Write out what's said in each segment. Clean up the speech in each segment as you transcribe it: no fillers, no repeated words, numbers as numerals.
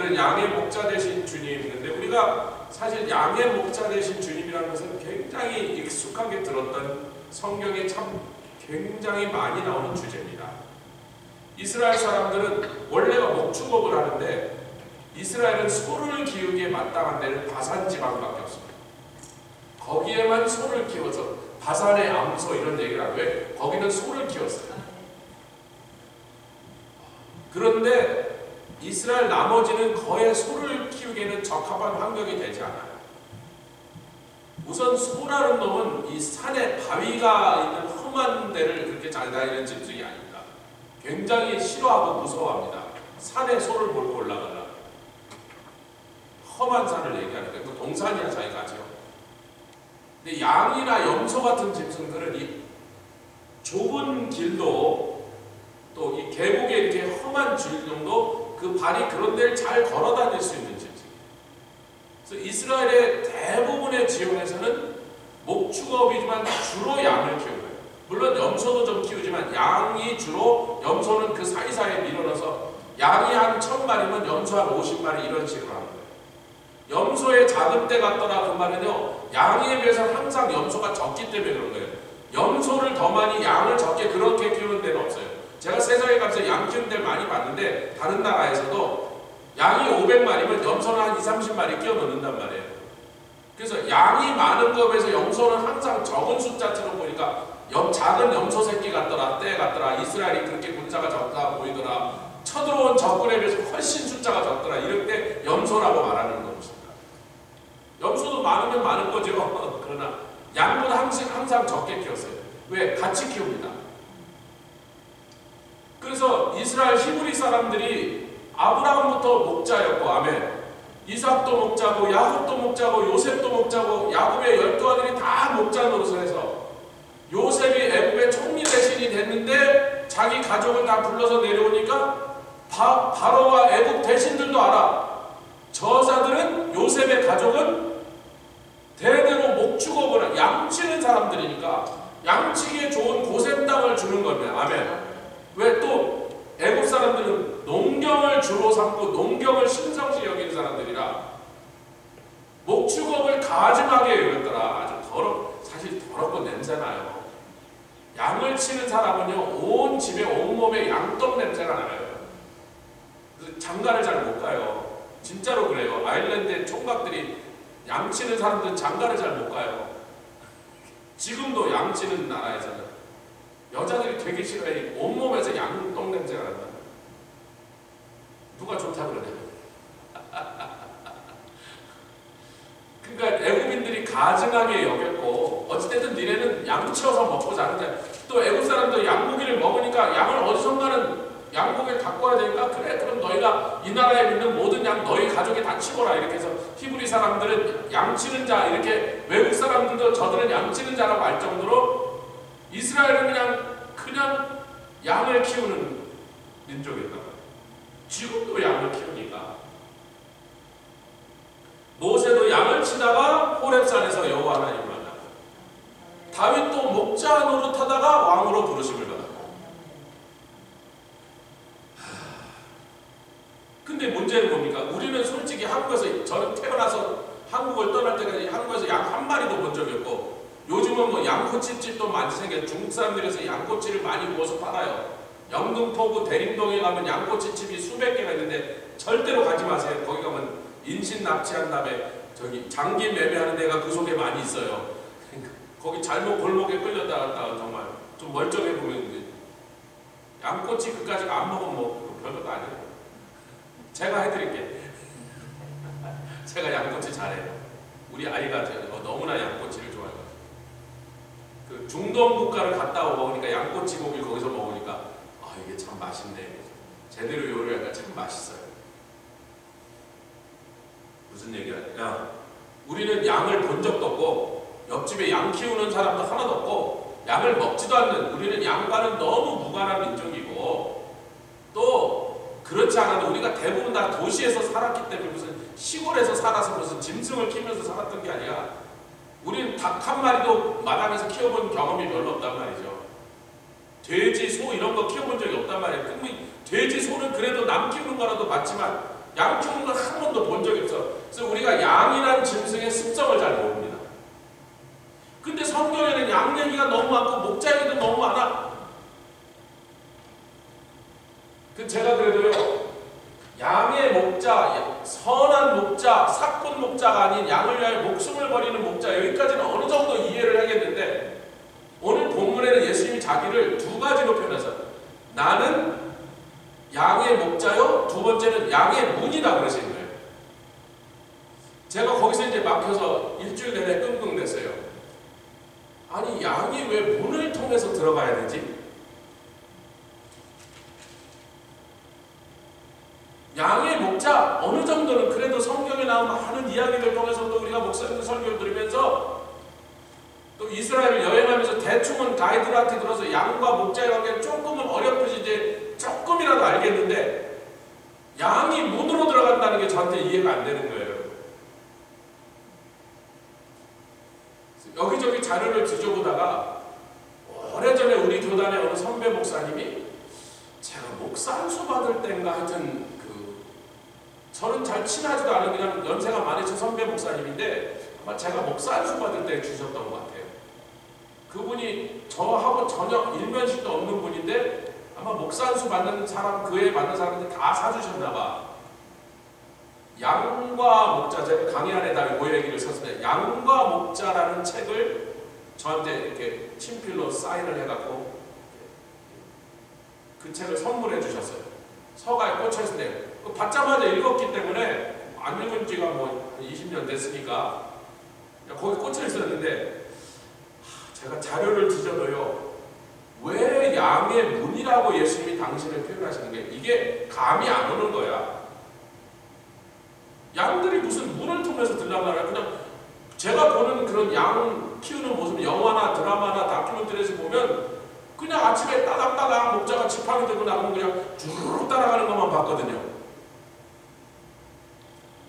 오늘은 양의 목자 되신 주님 있는데, 우리가 사실 양의 목자 되신 주님이라는 것은 굉장히 익숙하게 들었던, 성경에 참 굉장히 많이 나오는 주제입니다. 이스라엘 사람들은 원래가 목축업을 하는데, 이스라엘은 소를 기우기에 마땅한 데는 바산 지방밖에 없습니다. 거기에만 소를 키워서 바산의 암소 이런 얘기를 하고, 왜? 거기는 소를 키웠어요. 그런데 이스라엘 나머지는 거의 소를 키우기에는 적합한 환경이 되지 않아요. 우선 소라는 놈은 이 산에 바위가 있는 험한 데를 그렇게 잘 다니는 짐승이 아닙니다. 굉장히 싫어하고 무서워합니다. 산에 소를 몰고 올라가라. 험한 산을 얘기하는 거예요. 동산이야 자기가 하죠. 근데 양이나 염소 같은 짐승들은 이 좁은 길도 또 이 계곡에 이렇게 험한 줄경도 그 발이 그런 데를 잘 걸어 다닐 수 있는 짐승이에요. 그래서 이스라엘의 대부분의 지역에서는 목축업이지만 주로 양을 키워요. 물론 염소도 좀 키우지만 양이 주로, 염소는 그 사이사이에 밀어넣어서 양이 한 1000마리면 염소 한 50마리 이런 식으로 하는 거예요. 염소의 작은 때 같더라 그 말은요, 양에 비해서 항상 염소가 적기 때문에 그런 거예요. 염소를 더 많이 양을 적게 그렇게 키우는 데는 없어요. 제가 세상에 가서 양 키우는 데를 많이 봤는데 다른 나라에서도 양이 500마리면 염소는 한 20-30마리 끼워 넣는단 말이에요. 그래서 양이 많은 것에 비해서 염소는 항상 적은 숫자처럼 보니까 작은 염소 새끼 같더라, 때 같더라, 이스라엘이 그렇게 군사가 적다 보이더라, 쳐들어온 적군에 비해서 훨씬 숫자가 적더라, 이럴 때 염소라고 말하는 것입니다. 염소도 많으면 많은 거죠. 그러나 양보다 항상 적게 키웠어요. 왜? 같이 키웁니다. 그래서 이스라엘 히브리 사람들이 아브라함부터 목자였고, 아멘, 이삭도 목자고, 야곱도 목자고, 요셉도 목자고, 야곱의 12아들이 다 목자 노릇을 해서 요셉이 애굽의 총리 대신이 됐는데 자기 가족을 다 불러서 내려오니까 바로와 애굽 대신들도 알아. 저자들은, 요셉의 가족은 대대로 목축업을 양치는 사람들이니까 양치기에 좋은 고센 땅을 주는 겁니다. 아멘. 왜? 또 애국 사람들은 농경을 주로 삼고 농경을 신성시 여기는 사람들이라 목축업을 가증하게 여겼더라. 아주 사실 더럽고 냄새나요. 양을 치는 사람은요, 온 집에 온몸에 양떡 냄새가 나요. 그래서 장가를 잘 못 가요. 진짜로 그래요. 아일랜드의 총각들이 양 치는 사람들은 장가를 잘 못 가요. 지금도 양 치는 나라에서는 여자들이 되게 싫어해. 온몸에서 양떡 냄새가 난다. 누가 좋다 그러냐. 그러니까 애국인들이 가증하게 여겼고, 어찌됐든 니네는 양 치워서 먹고 사는데, 또 애국 사람도 양고기를 먹으니까 양을 어디선가는 양고기를 갖고 와야 되니까, 그래 그럼 너희가 이 나라에 있는 모든 양 너희 가족이 다 치워라, 이렇게 해서 히브리 사람들은 양치는 자, 이렇게 외국 사람들도 저들은 양치는 자라고 할 정도로 이스라엘은 그냥 양을 키우는 민족이었단 말이에요. 지금도 양을 키우니까. 모세도 양을 치다가 호렙산에서 여호와 하나님을 만나고, 다윗도 목자 노릇하다가 왕으로 부르심을 받았고. 근데 문제는 뭡니까? 우리는 솔직히 한국에서, 저는 태어나서 한국을 떠날 때까지 한국에서 양 한 마리도 본 적이 없고, 요즘은 뭐 양꼬치집도 많이 생겨. 중국 사람들에서 양꼬치를 많이 구워서 팔아요. 영등포구 대림동에 가면 양꼬치집이 수백 개가 있는데 절대로 가지 마세요. 거기 가면 인신 납치한 다음에 저기 장기 매매하는 데가 그 속에 많이 있어요. 거기 잘못 골목에 끌렸다가 정말 좀 멀쩡해 보이는데, 양꼬치 그까지 안 먹으면 뭐 별것도 아니에요. 제가 해드릴게. 제가 양꼬치 잘해요. 우리 아이가 너무나 양꼬치를 좋아해요. 그 중동 국가를 갔다 오고 보니까 양꼬치 고기를 거기서 먹으니까 이게 참 맛있네. 제대로 요리하니까 참 맛있어요. 무슨 얘기야? 야, 우리는 양을 본 적도 없고 옆집에 양 키우는 사람도 하나도 없고 양을 먹지도 않는, 우리는 양과는 너무 무관한 민족이고, 또 그렇지 않아도 우리가 대부분 다 도시에서 살았기 때문에 무슨 시골에서 살아서 무슨 짐승을 키우면서 살았던 게 아니라, 우리는 닭 한 마리도 마당에서 키워본 경험이 별로 없단 말이죠. 돼지, 소 이런 거 키워본 적이 없단 말이에요. 그럼 돼지, 소는 그래도 남 키우는 거라도 맞지만 양 키우는 걸 한 번도 본 적이 없어. 그래서 우리가 양이란 짐승의 습성을 잘 모릅니다. 근데 성경에는 양 얘기가 너무 많고 목자 얘기도 너무 많아. 제가 그래도요, 양의 목자, 선한 목자, 사꾼 목자가 아닌 양을 위하여 목숨을 버리는 목자, 여기까지는 어느 정도 이해를 하겠는데, 오늘 본문에는 예수님이 자기를 두 가지로 표현해서 나는 양의 목자요, 두 번째는 양의 문이다 그러시는 거예요. 제가 거기서 이제 막혀서 일주일 내내 끙끙댔어요. 아니, 양이 왜 문을 통해서 들어가야 되지? 양의 목자, 어느 정도는 그래도 성경에 나온 많은 이야기를 통해서 또 우리가 목사님들 설교를 들으면서 또 이스라엘을 여행하면서 대충은 가이드한테 들어서 양과 목자의 관계는 조금은 어렵듯이 이제 조금이라도 알겠는데, 양이 문으로 들어간다는 게 저한테 이해가 안 되는 거예요. 여기저기 자료를 뒤져보다가 오래전에 우리 교단의 어느 선배 목사님이, 제가 목사 안수 받을 때인가 하여튼 저는 잘 친하지도 않은 그냥 연세가 많으신 선배 목사님인데, 아마 제가 목사 안수 받을 때 주셨던 것 같아요. 그분이 저하고 전혀 일면식도 없는 분인데 아마 목사 안수 받는 사람, 그 애 받는 사람들 다 사주셨나 봐. 양과 목자, 제가 강의 안에다 그 얘기를 썼는데, 양과 목자라는 책을 저한테 이렇게 친필로 사인을 해갖고 그 책을 선물해 주셨어요. 서가에 꽂혀있을 때 받자마자 읽었기 때문에, 안 읽은 지가 뭐 20년 됐으니까 거기 꽂혀 있었는데, 제가 자료를 뒤져도요, 왜 양의 문이라고 예수님이 당신을 표현하시는 게 이게 감이 안 오는 거야. 양들이 무슨 문을 통해서 들라고, 그냥 제가 보는 그런 양 키우는 모습, 영화나 드라마나 다큐멘터리에서 보면 그냥 아침에 따닥따닥 목자가 지팡이 들고 나가면 그냥 쭉 따라가는 것만 봤거든요.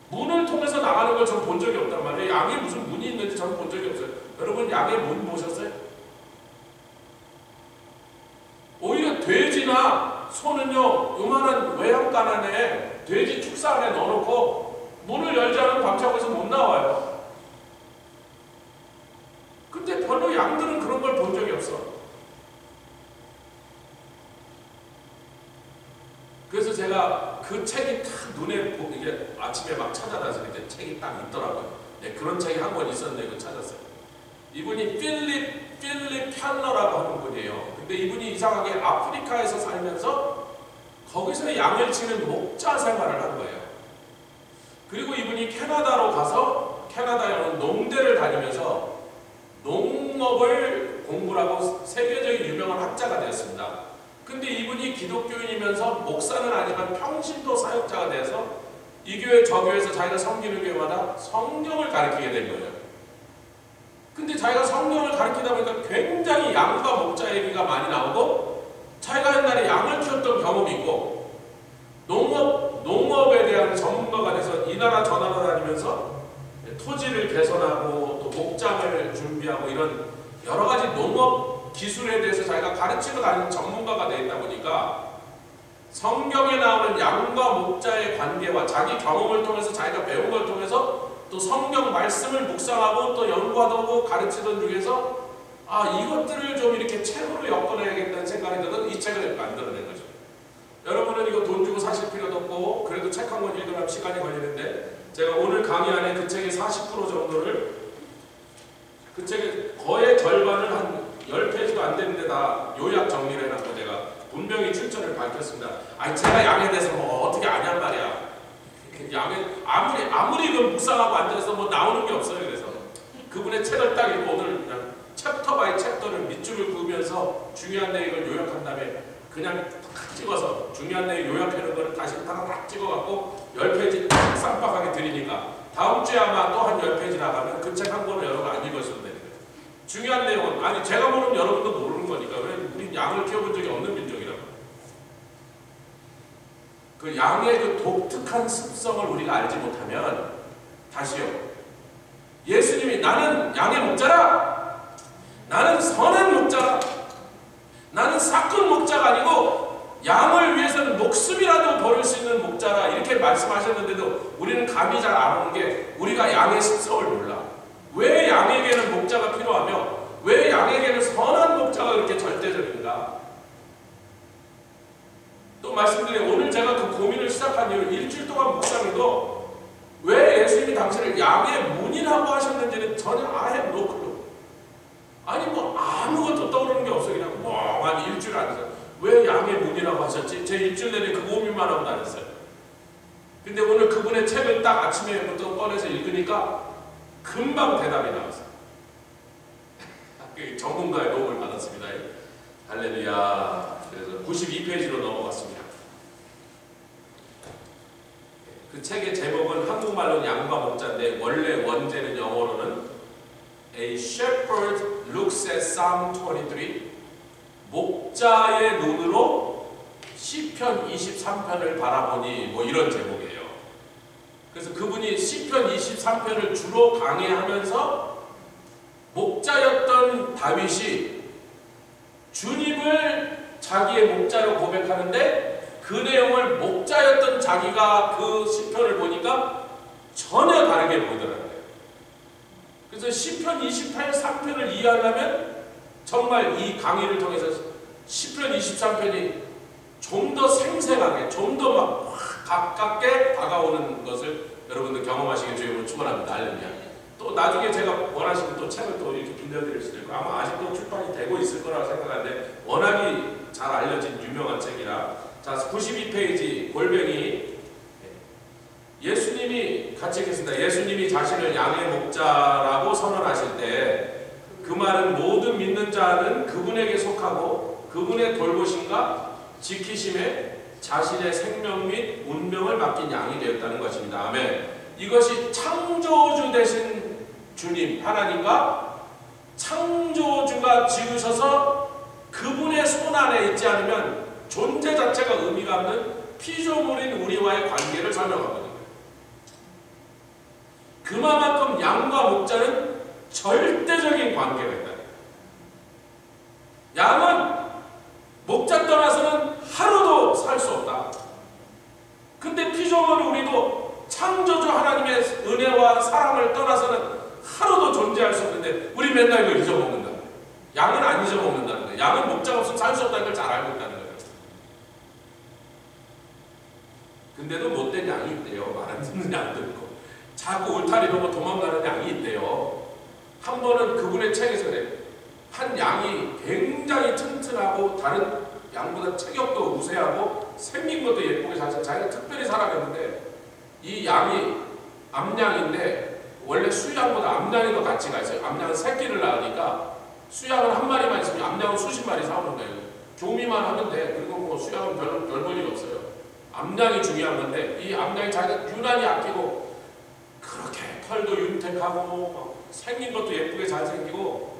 문을 통해서 나가는 걸 전 본 적이 없단 말이에요. 양에 무슨 문이 있는지 저는 본 적이 없어요. 여러분, 양의 문 보셨어요? 오히려 돼지나 소는요, 요만한 외양간 안에 돼지 축사 안에 넣어놓고 문을 열지 않으면 밤새고서 못 나와요. 근데 별로 양들은 그런 걸 본 적이 없어. 그래서 제가 그 책이 딱 눈에 이게 아침에 막 찾아다니는데 책이 딱 있더라고요. 네, 그런 책이 한 권 있었는데 그거 찾았어요. 이분이 필립 펠러라고 하는 분이에요. 근데 이분이 이상하게 아프리카에서 살면서 거기서 양을 치는 목자 생활을 한 거예요. 그리고 이분이 캐나다로 가서 캐나다에 어느 농대를 다니면서 농업을 공부를 하고 세계적인 유명한 학자가 되었습니다. 근데 이분이 기독교인이면서 목사는 아니지만 평신도 사역자가 돼서 이 교회 저 교회에서 자기가 섬기는 교회마다 성경을 가르치게 된 거예요. 근데 자기가 성경을 가르치다 보니까 굉장히 양과 목자 얘기가 많이 나오고, 자기가 옛날에 양을 키웠던 경험이 있고, 농업에 대한 전문가가 돼서 이 나라 저 나라 다니면서 토지를 개선하고 또 목장을 준비하고 이런 여러 가지 농업 기술에 대해서 자기가 가르치고 다니는 전문가가 되어 있다 보니까, 성경에 나오는 양과 목자의 관계와 자기 경험을 통해서 자기가 배운 걸 통해서 또 성경 말씀을 묵상하고 또 연구하고 가르치던 중에서, 이것들을 좀 이렇게 책으로 엮어내야겠다는 생각이 들어서 이 책을 만들어낸 거죠. 여러분은 이거 돈 주고 사실 필요도 없고, 그래도 책 한 권 읽으면 시간이 걸리는데, 제가 오늘 강의 안에 그 책의 40% 정도를, 그 책의 거의 절반을 한 10페이지도 안 되는데 다 요약 정리를 해놨고 제가 분명히 출처를 밝혔습니다. 제가 양에 대해서 뭐 어떻게 아냔 말이야. 양에 아무리 그 묵상하고 앉아서 뭐 나오는 게 없어요. 그래서 그분의 책을 딱 읽고 오늘 그냥 챕터 바이 챕터를 밑줄을 그으면서 중요한 내용을 요약한 다음에 그냥 탁 찍어서 중요한 내용 요약하는 거를 다시 탁 찍어갖고 10페이지 쌈박하게 드리니까 다음 주에 아마 또 한 10페이지 나가면 그 책 한 권을 여러분 안 읽으셔도 되는 거예요. 중요한 내용은 제가 모르면 여러분도 모르는 거니까. 왜 우리 양을 키워본 적이 없는 민족이라고. 그 양의 그 독특한 습성을 우리가 알지 못하면, 다시요, 예수님이 나는 양의 목자라, 나는 선한 목자라, 나는 사꾼 목자가 아니고 양을 위해서는 목숨이라도 버릴 수 있는 목자라 이렇게 말씀하셨는데도 우리는 감이 잘 안 오는 게 우리가 양의 습성을 몰라. 왜 양에게는 목자가 필요하며 왜 양에게는 선한 목자가 그렇게 절대적인가? 또 말씀드려요. 오늘 제가 그 고민을 시작한 이후 일주일 동안 묵상해도 왜 예수님이 당신을 양의 문이라고 하셨는지는 전혀 I have no clue. 아니 뭐 아무것도 떠오르는 게 없어. 그냥 멍하니 일주일 안에서 왜 양의 문이라고 하셨지? 제 일주일 내내 그 고민만 하고 다녔어요. 근데 오늘 그분의 책을 딱 아침에부터 꺼내서 읽으니까 금방 대답이 나왔어요. 전문가의 도움을 받았습니다. 할렐루야. 그래서 92페이지로 넘어갔습니다. 그 책의 제목은 한국말로는 양과 목자인데 원래 원제는 영어로는 A shepherd looks at Psalm 23 목자의 눈으로 시편 23편을 바라보니 뭐 이런 제목이에요. 그래서 그분이 시편 23편을 주로 강의하면서 목자였던 다윗이 주님을 자기의 목자로 고백하는데 그 내용을 목자였던 자기가 그 시편을 보니까 전혀 다르게 보이더라고요. 그래서 시편 23편을 이해하려면 정말 이 강의를 통해서 시편 23편이 좀 더 생생하게, 좀 더 막 가깝게 다가오는 것을 여러분들 경험하시길 주님으로 축원합니다. 할렐루야. 또 나중에 제가 원하시면 또 책을 또 이렇게 빌려드릴 수도 있고 아마 아직도 출판이 되고 있을 거라고 생각하는데 워낙이 잘 알려진 유명한 책이라. 자, 92페이지 골뱅이. 예수님이 같이 읽겠습니다. 예수님이 자신을 양의 목자라고 선언하실 때 그 말은 모든 믿는 자는 그분에게 속하고 그분의 돌보심과 지키심에 자신의 생명 및 운명을 맡긴 양이 되었다는 것입니다. 아멘. 이것이 창조주 되신 주님 하나님과 창조주가 지으셔서 그분의 손 안에 있지 않으면 존재 자체가 의미가 없는 피조물인 우리와의 관계를 설명하거든요. 그만큼 양과 목자는 절대적인 관계가 있다. 양은 목자 떠나서는 하루도 살 수 없다. 근데 피조물 우리도 창조주 하나님의 은혜와 사랑을 떠나서는 하루도 존재할 수 없는데 우리 맨날 이걸 잊어먹는다. 양은 안 잊어먹는다는 거예요. 양은 목자가 없으면 살 수 없다는 걸 잘 알고 있다는 거예요. 근데도 못된 양이 있대요. 말 안 듣는 양도 있고 자꾸 울타리 보고 도망가는 양이 있대요. 한 번은 그분의 책에서 그래요. 한 양이 굉장히 튼튼하고 다른 양보다 체격도 우세하고 생긴 것도 예쁘게 자기가 특별히 살아갔는데 이 양이 암양인데 원래 수양보다 암양이 더 가치가 있어요. 암양은 새끼를 낳으니까 수양은 한 마리만 있으면 암양은 수십 마리 사오는 거예요. 교미만 하면 돼. 그리고 뭐 수양은 별 볼 일 없어요. 암양이 중요한 건데 이 암양이 자기가 유난히 아끼고 그렇게 털도 윤택하고 생긴 것도 예쁘게 잘생기고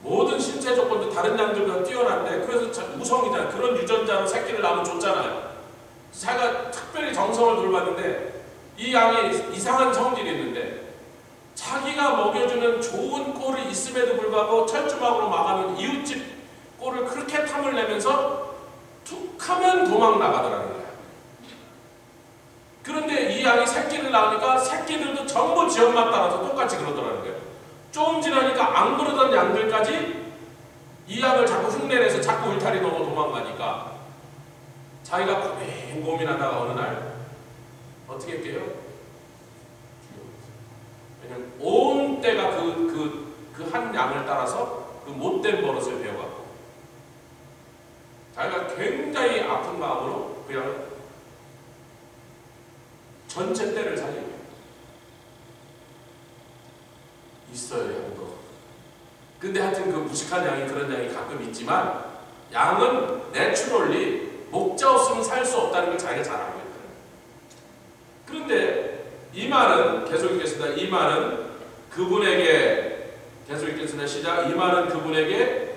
모든 신체 조건도 다른 양들보다 뛰어난데 그래서 우성이잖아요. 그런 유전자로 새끼를 낳으면 좋잖아요. 자기가 특별히 정성을 돌봤는데 이 양이 이상한 성질이 있는데 자기가 먹여주는 좋은 꼴이 있음에도 불구하고 철조망으로 막아놓은 이웃집 꼴을 그렇게 탐을 내면서 툭하면 도망 나가더라는 거예요. 그런데 이 양이 새끼를 낳으니까 새끼들도 전부 지 엄마 따라서 똑같이 그러더라는 거예요. 조금 지나니까 안 그러던 양들까지 이 양을 자꾸 흉내내서 자꾸 울타리 넘어 도망가니까 자기가 고민하다가 어느 날 어떻게 할게요? 왜냐면 온 때가 그 한 양을 따라서 그 못된 버릇을 배워갖고 자기가 굉장히 아픈 마음으로 그냥 전체 때를 살리고 있어요. 양도. 근데 하여튼 그 무식한 양이 그런 양이 가끔 있지만 양은 내추럴리 목자 없으면 살 수 없다는 걸 자기가 잘 알고 있다. 그런데 이 말은 계속 읽겠습니다. 이 말은 그분에게 계속 읽겠습니다. 시작. 이 말은 그분에게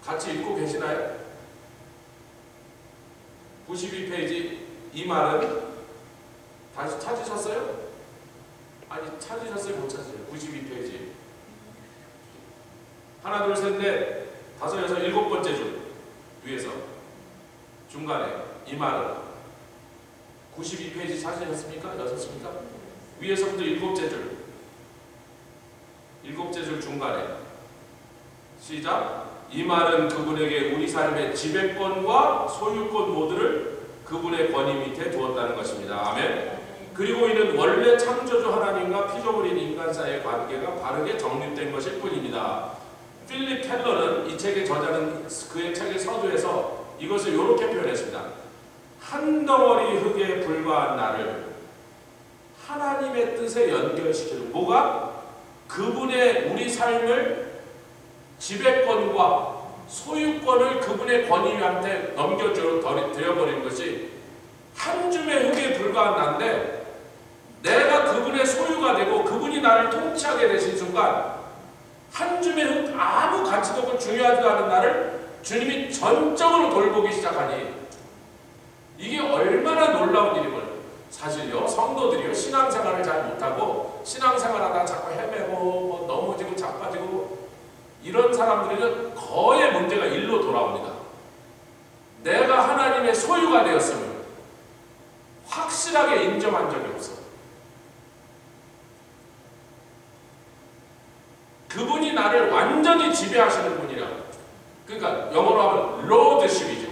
같이 읽고 계시나요? 92페이지 이 말은 다시 찾으셨어요? 아니 찾으셨어요? 못 찾으세요? 92페이지 하나 둘 셋 넷 다섯 여섯 일곱 번째 줄 위에서 중간에 이 말은 92페이지 찾으셨습니까? 여셨습니까? 위에서부터 일곱째 줄 중간에 시작. 이 말은 그분에게 우리 삶의 지배권과 소유권 모두를 그분의 권위 밑에 두었다는 것입니다. 아멘. 그리고 이는 원래 창조주 하나님과 피조물인 인간 사이의 관계가 바르게 정립된 것일 뿐입니다. 필립 켈러는 이 책의 저자는 그의 책의 서두에서 이것을 이렇게 표현했습니다. 한 덩어리 흙에 불과한 나를 하나님의 뜻에 연결시키는 뭐가? 그분의 우리 삶을 지배권과 소유권을 그분의 권위한테 넘겨드려버린 것이 한 줌의 흙에 불과한 나인데 내가 그분의 소유가 되고 그분이 나를 통치하게 되신 순간 한 줌의 흙 아무 가치도 없고 중요하지도 않은 나를 주님이 전적으로 돌보기 시작하니 이게 얼마나 놀라운 일이면 사실요 성도들이요 신앙생활을 잘 못하고 신앙생활하다가 자꾸 헤매고 뭐 넘어지고 자빠지고 이런 사람들은 거의 문제가 일로 돌아옵니다. 내가 하나님의 소유가 되었음을 확실하게 인정한 적이 없어. 그분이 나를 완전히 지배하시는 분이라. 그러니까 영어로 하면 로드십이죠.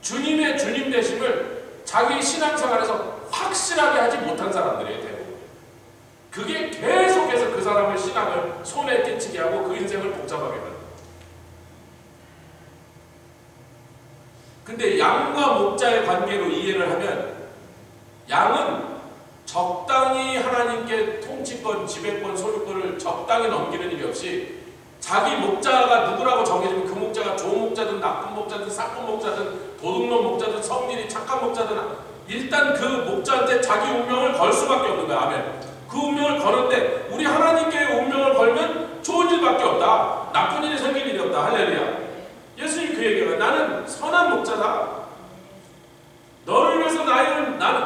주님의 주님 되심을 자기 신앙생활에서 확실하게 하지 못한 사람들이에요. 대부분. 그게 계속해서 그 사람의 신앙을 손에 끼치게 하고 그 인생을 복잡하게 만듭니다. 근데 양과 목자의 관계로 이해를 하면 양은 적당히 하나님께 통치권, 지배권, 소유권을 적당히 넘기는 일이 없이 자기 목자가 누구라고 정해지면 그 목자가 좋은 목자든 나쁜 목자든 사건 목자든 도둑놈 목자든 성실히 착한 목자든 일단 그 목자한테 자기 운명을 걸 수밖에 없는 거야. 아멘. 그 운명을 거는데 우리 하나님께 운명을 걸면 좋은 일밖에 없다. 나쁜 일이 생길 일이 없다. 할렐루야. 예수님이 그 얘기가 나는 선한 목자다.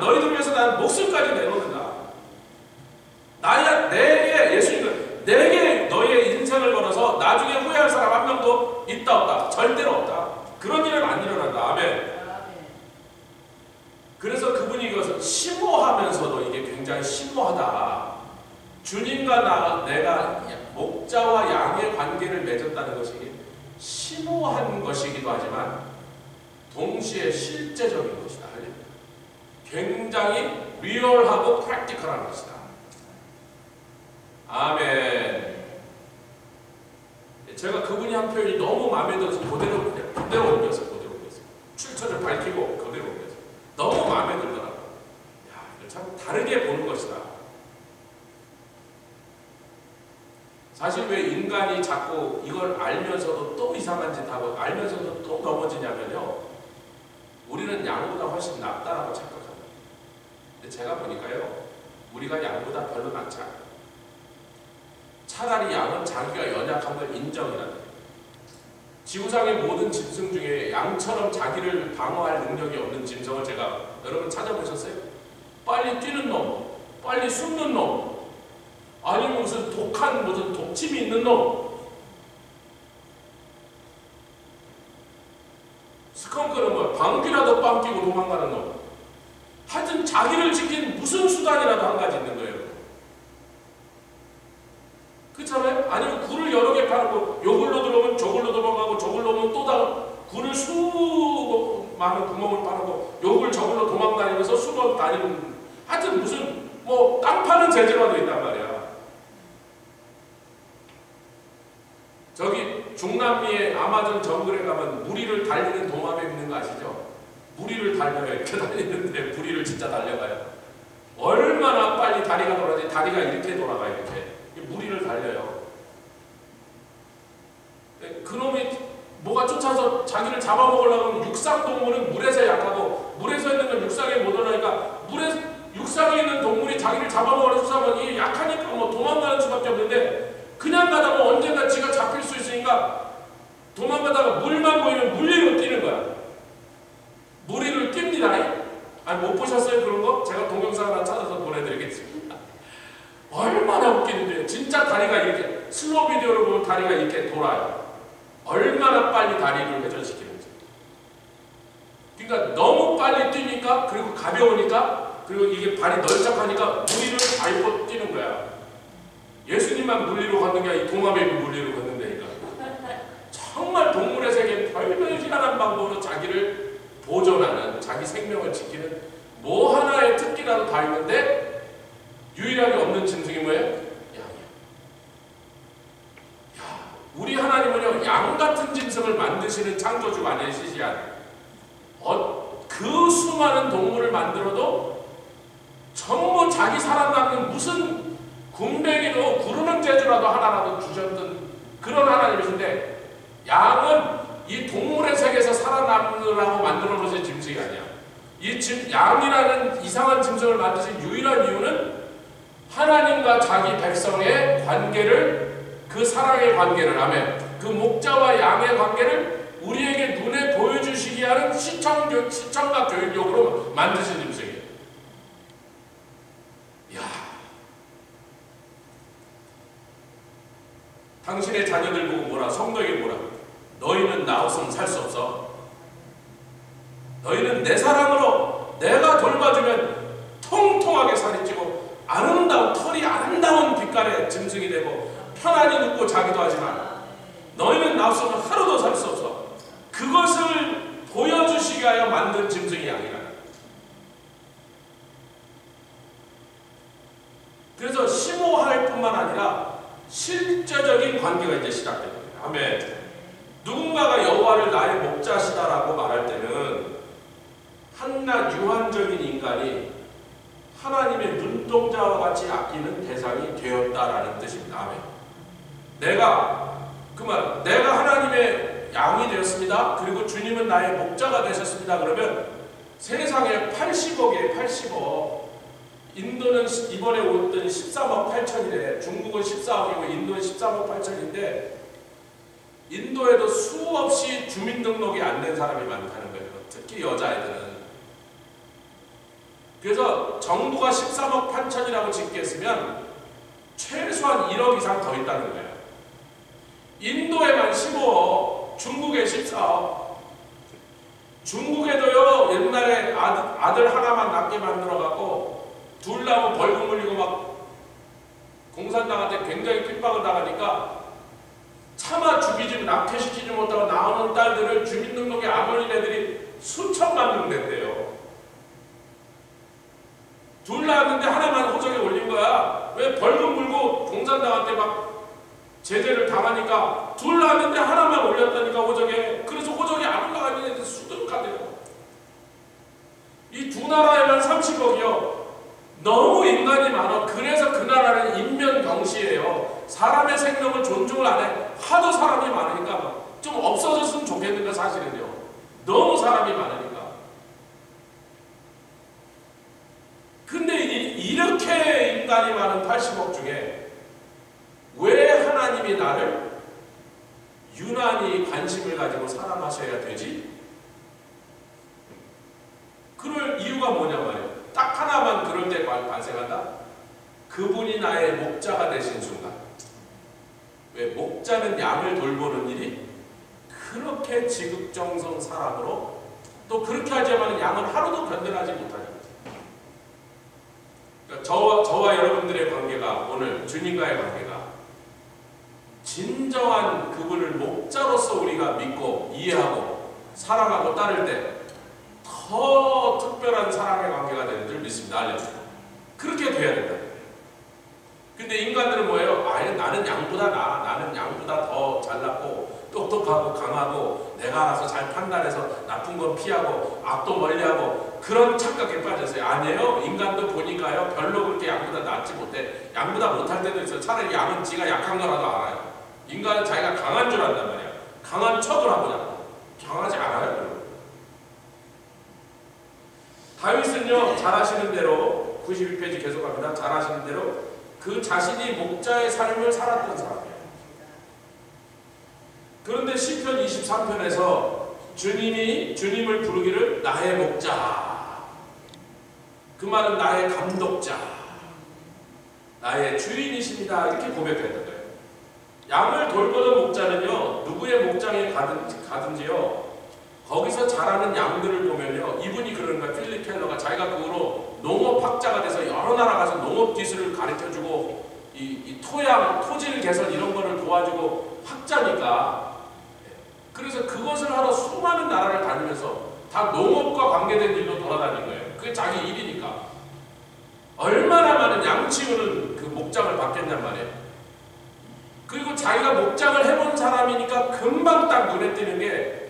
너희들 위해서 나는 목숨까지 내놓는다. 내게 너희의 인생을 걸어서 나중에 후회할 사람 한 명도 있다 없다. 절대로 없다. 그런 일은 안 일어난다. 아멘. 그래서 그분이 이것을 심오하면서도 이게 굉장히 심오하다. 주님과 내가 목자와 양의 관계를 맺었다는 것이 심오한 것이기도 하지만 동시에 실제적인 것이다. 굉장히 리얼하고 프랙티컬한 것이다. 아멘. 제가 그분이 한 표현이 너무 마음에 들어서 그대로 옮겼어요. 출처를 밝히고 그대로 옮겼어요. 너무 마음에 들더라고요. 야, 참 다르게 보는 것이다. 사실 왜 인간이 자꾸 이걸 알면서도 또 이상한 짓 하고 알면서도 또 넘어지냐면요. 우리는 양보다 훨씬 낫다라고 착각합니다. 근데 제가 보니까요. 우리가 양보다 별로 낫지 않아요. 차라리 양은 자기가 연약한 걸 인정이라는 거예요. 지구상의 모든 짐승 중에 양처럼 자기를 방어할 능력이 없는 짐승을 제가 여러분 찾아보셨어요? 빨리 뛰는 놈, 빨리 숨는 놈, 아니면 무슨 독침이 있는 놈. 스컹크는 뭐야? 방귀라도 빵 끼고 도망가는 놈. 하여튼 자기를 지킨 무슨 수단이라도 한 가지 있는 거예요. 그렇잖아요? 아니면 굴을 여러 개 파는 거, 요걸로 들어오면 저걸로 도망가고 저걸로 오면 또 다른 굴을 수많은 구멍을 파는 거, 요걸 저걸로 도망다니면서 수박 다니는 하여튼 무슨 뭐 땅 파는 재주라도 있단 말이야. 저기 중남미의 아마존 정글에 가면 무리를 달리는 도마뱀 있는 거 아시죠? 무리를 달려요. 이렇게 달리는데 무리를 진짜 달려가요. 얼마나 빨리 다리가 돌아지? 다리가 이렇게 돌아가요. 이렇게. 무리를 달려요. 그놈이 뭐가 쫓아서 자기를 잡아먹으려고 하면 육상동물은 물에서 약하고 물에서 있는 건 육상에 못 올라가니까 육상에 있는 동물이 자기를 잡아먹으려고 수사하면 이게 약하니까 뭐 도망가는 수밖에 없는데 그냥 가다 보면 언젠가 지가 잡힐 수 있으니까 도망가다가 물만 보이면 물 위로 뛰는 거야. 물 위로 뜁니다. 아니 못 보셨어요 그런 거? 제가 동영상 하나 찾아서 보내드리겠습니다. 얼마나 웃기는데 진짜 다리가 이렇게 슬로우 비디오로 보면 다리가 이렇게 돌아요. 얼마나 빨리 다리를 회전시키는지. 그러니까 너무 빨리 뛰니까, 그리고 가벼우니까, 그리고 이게 발이 널쩍하니까 물리를 밟고 뛰는 거야. 예수님만 물리로 걷는 게 아니라 이 동화뱀이 물리로 걷는다니까. 정말 동물의 세계는 별별 희한한 방법으로 자기를 보존하는, 자기 생명을 지키는 뭐 하나의 특기라도 다 있는데 유일하게 없는 짐승이 뭐예요? 양이야. 우리 하나님은요, 양 같은 짐승을 만드시는 창조주가 아니시지않아요. 그 수많은 동물을 만들어도 전부 자기 살아남는 무슨 군뱅이도 구르는 재주라도 하나라도 주셨던 그런 하나님이신데, 양은 이 동물의 세계에서 살아남으라고 만들어 놓으신 짐승이 아니야. 양이라는 이상한 짐승을 만드신 유일한 이유는 하나님과 자기 백성의 관계를, 그 사랑의 관계를, 아멘, 그 목자와 양의 관계를 우리에게 눈에 보여주시기 하는 시청각 교육용으로 만드신 짐승이에요. 이야, 당신의 자녀들 보고 뭐라, 성도에게 뭐라, 너희는 나 없으면 살 수 없어. 너희는 내 사랑으로 내가 돌봐주면 통통하게 살이 찌고 아름다운, 털이 아름다운 빛깔의 짐승이 되고 편안히 눕고 자기도 하지만 너희는 나 없으면 하루도 살 수 없어. 그것을 보여주시기 하여 만든 짐승이 양이라. 그래서 심오할 뿐만 아니라 실제적인 관계가 이제 시작됩니다. 아멘. 누군가가 여호와를 나의 목자시다라고 말할 때는 한낱 유한적인 인간이 하나님의 눈동자와 같이 아끼는 대상이 되었다라는 뜻입니다. 아멘. 내가 하나님의 양이 되었습니다. 그리고 주님은 나의 목자가 되셨습니다. 그러면 세상에 80억이에요. 80억. 인도는 이번에 오던 13억 8천이래. 중국은 14억이고 인도는 13억 8천인데 인도에도 수없이 주민등록이 안 된 사람이 많다는 거예요. 특히 여자애들은. 그래서 정부가 13억 8천이라고 짓겠으면 최소한 1억 이상 더 있다는 거예요. 인도에만 15억, 중국에 14억. 중국에도요, 옛날에 아들 하나만 낳게 만들어갖고 둘 낳으면 벌금 물리고 막 공산당한테 굉장히 핍박을 당하니까 차마 죽이지, 낙태시키지 못하고 나오는 딸들을 주민등록에 안 올린 애들이 수천만 명 됐대요. 둘 낳았는데 하나만 호적에 올린 거야. 왜? 벌금 물고 공산당한테 막 제재를 당하니까 둘 낳았는데 하나만 올렸다니까, 호적에. 그래서 호적이 안 올라가는 애들 수두룩하대요. 이 두 나라에만 30억이요. 너무 인간이 많아. 그래서 그 나라는 인면경시예요. 사람의 생명을 존중을 안 해. 하도 사람이 많으니까 좀 없어졌으면 좋겠는가, 사실은요. 너무 사람이 많으니까. 근데 이렇게 인간이 많은 80억 중에 왜 하나님이 나를 유난히 관심을 가지고 사랑하셔야 되지? 그럴 이유가 뭐냐 말이에요. 딱 하나만 그럴 때 발생한다. 그분이 나의 목자가 되신 순간. 왜? 목자는 양을 돌보는 일이 그렇게 지극정성 사랑으로, 또 그렇게 하지만 양은 하루도 변변하지 못하죠. 그러니까 저와 여러분들의 관계가, 오늘 주님과의 관계가 진정한 그분을 목자로서 우리가 믿고 이해하고 사랑하고 따를 때 더 특별한 사랑의 관계가 되는 줄 믿습니다. 알려주세요. 그렇게 돼야 된다. 근데 인간들은 뭐예요? 나는 양보다 나는 양보다 더 잘났고 똑똑하고 강하고 내가 알아서 잘 판단해서 나쁜 건 피하고 악도 멀리하고 그런 착각에 빠졌어요. 아니에요. 인간도 보니까요, 별로 그렇게 양보다 낫지 못해. 양보다 못할 때도 있어요. 차라리 양은 지가 약한 거라도 알아요. 인간은 자기가 강한 줄 안단 말이야. 강한 척을 하고 강하지 않아요. 다윗은요, 잘 아시는 대로 92페이지 계속합니다. 잘 아시는 대로 그 자신이 목자의 삶을 살았던 사람이에요. 그런데 시편 23편에서 주님을 부르기를 나의 목자, 그 말은 나의 감독자, 나의 주인이십니다, 이렇게 고백했던 거예요. 양을 돌보는 목자는요, 누구의 목장에 가든지요, 거기서 자라는 양들을 보면요, 이분이 그러는 거야. 필립 켈러가 자기가 그 후로 농업학자가 돼서 여러 나라 가서 농업 기술을 가르쳐주고 이 토양, 토질 개선 이런 거를 도와주고 학자니까. 그래서 그것을 하러 수많은 나라를 다니면서 다 농업과 관계된 일로 돌아다닌 거예요. 그게 자기 일이니까. 얼마나 많은 양치우는 그 목장을 받겠냔 말이에요. 그리고 자기가 목장을 해본 사람이니까 금방 딱 눈에 띄는 게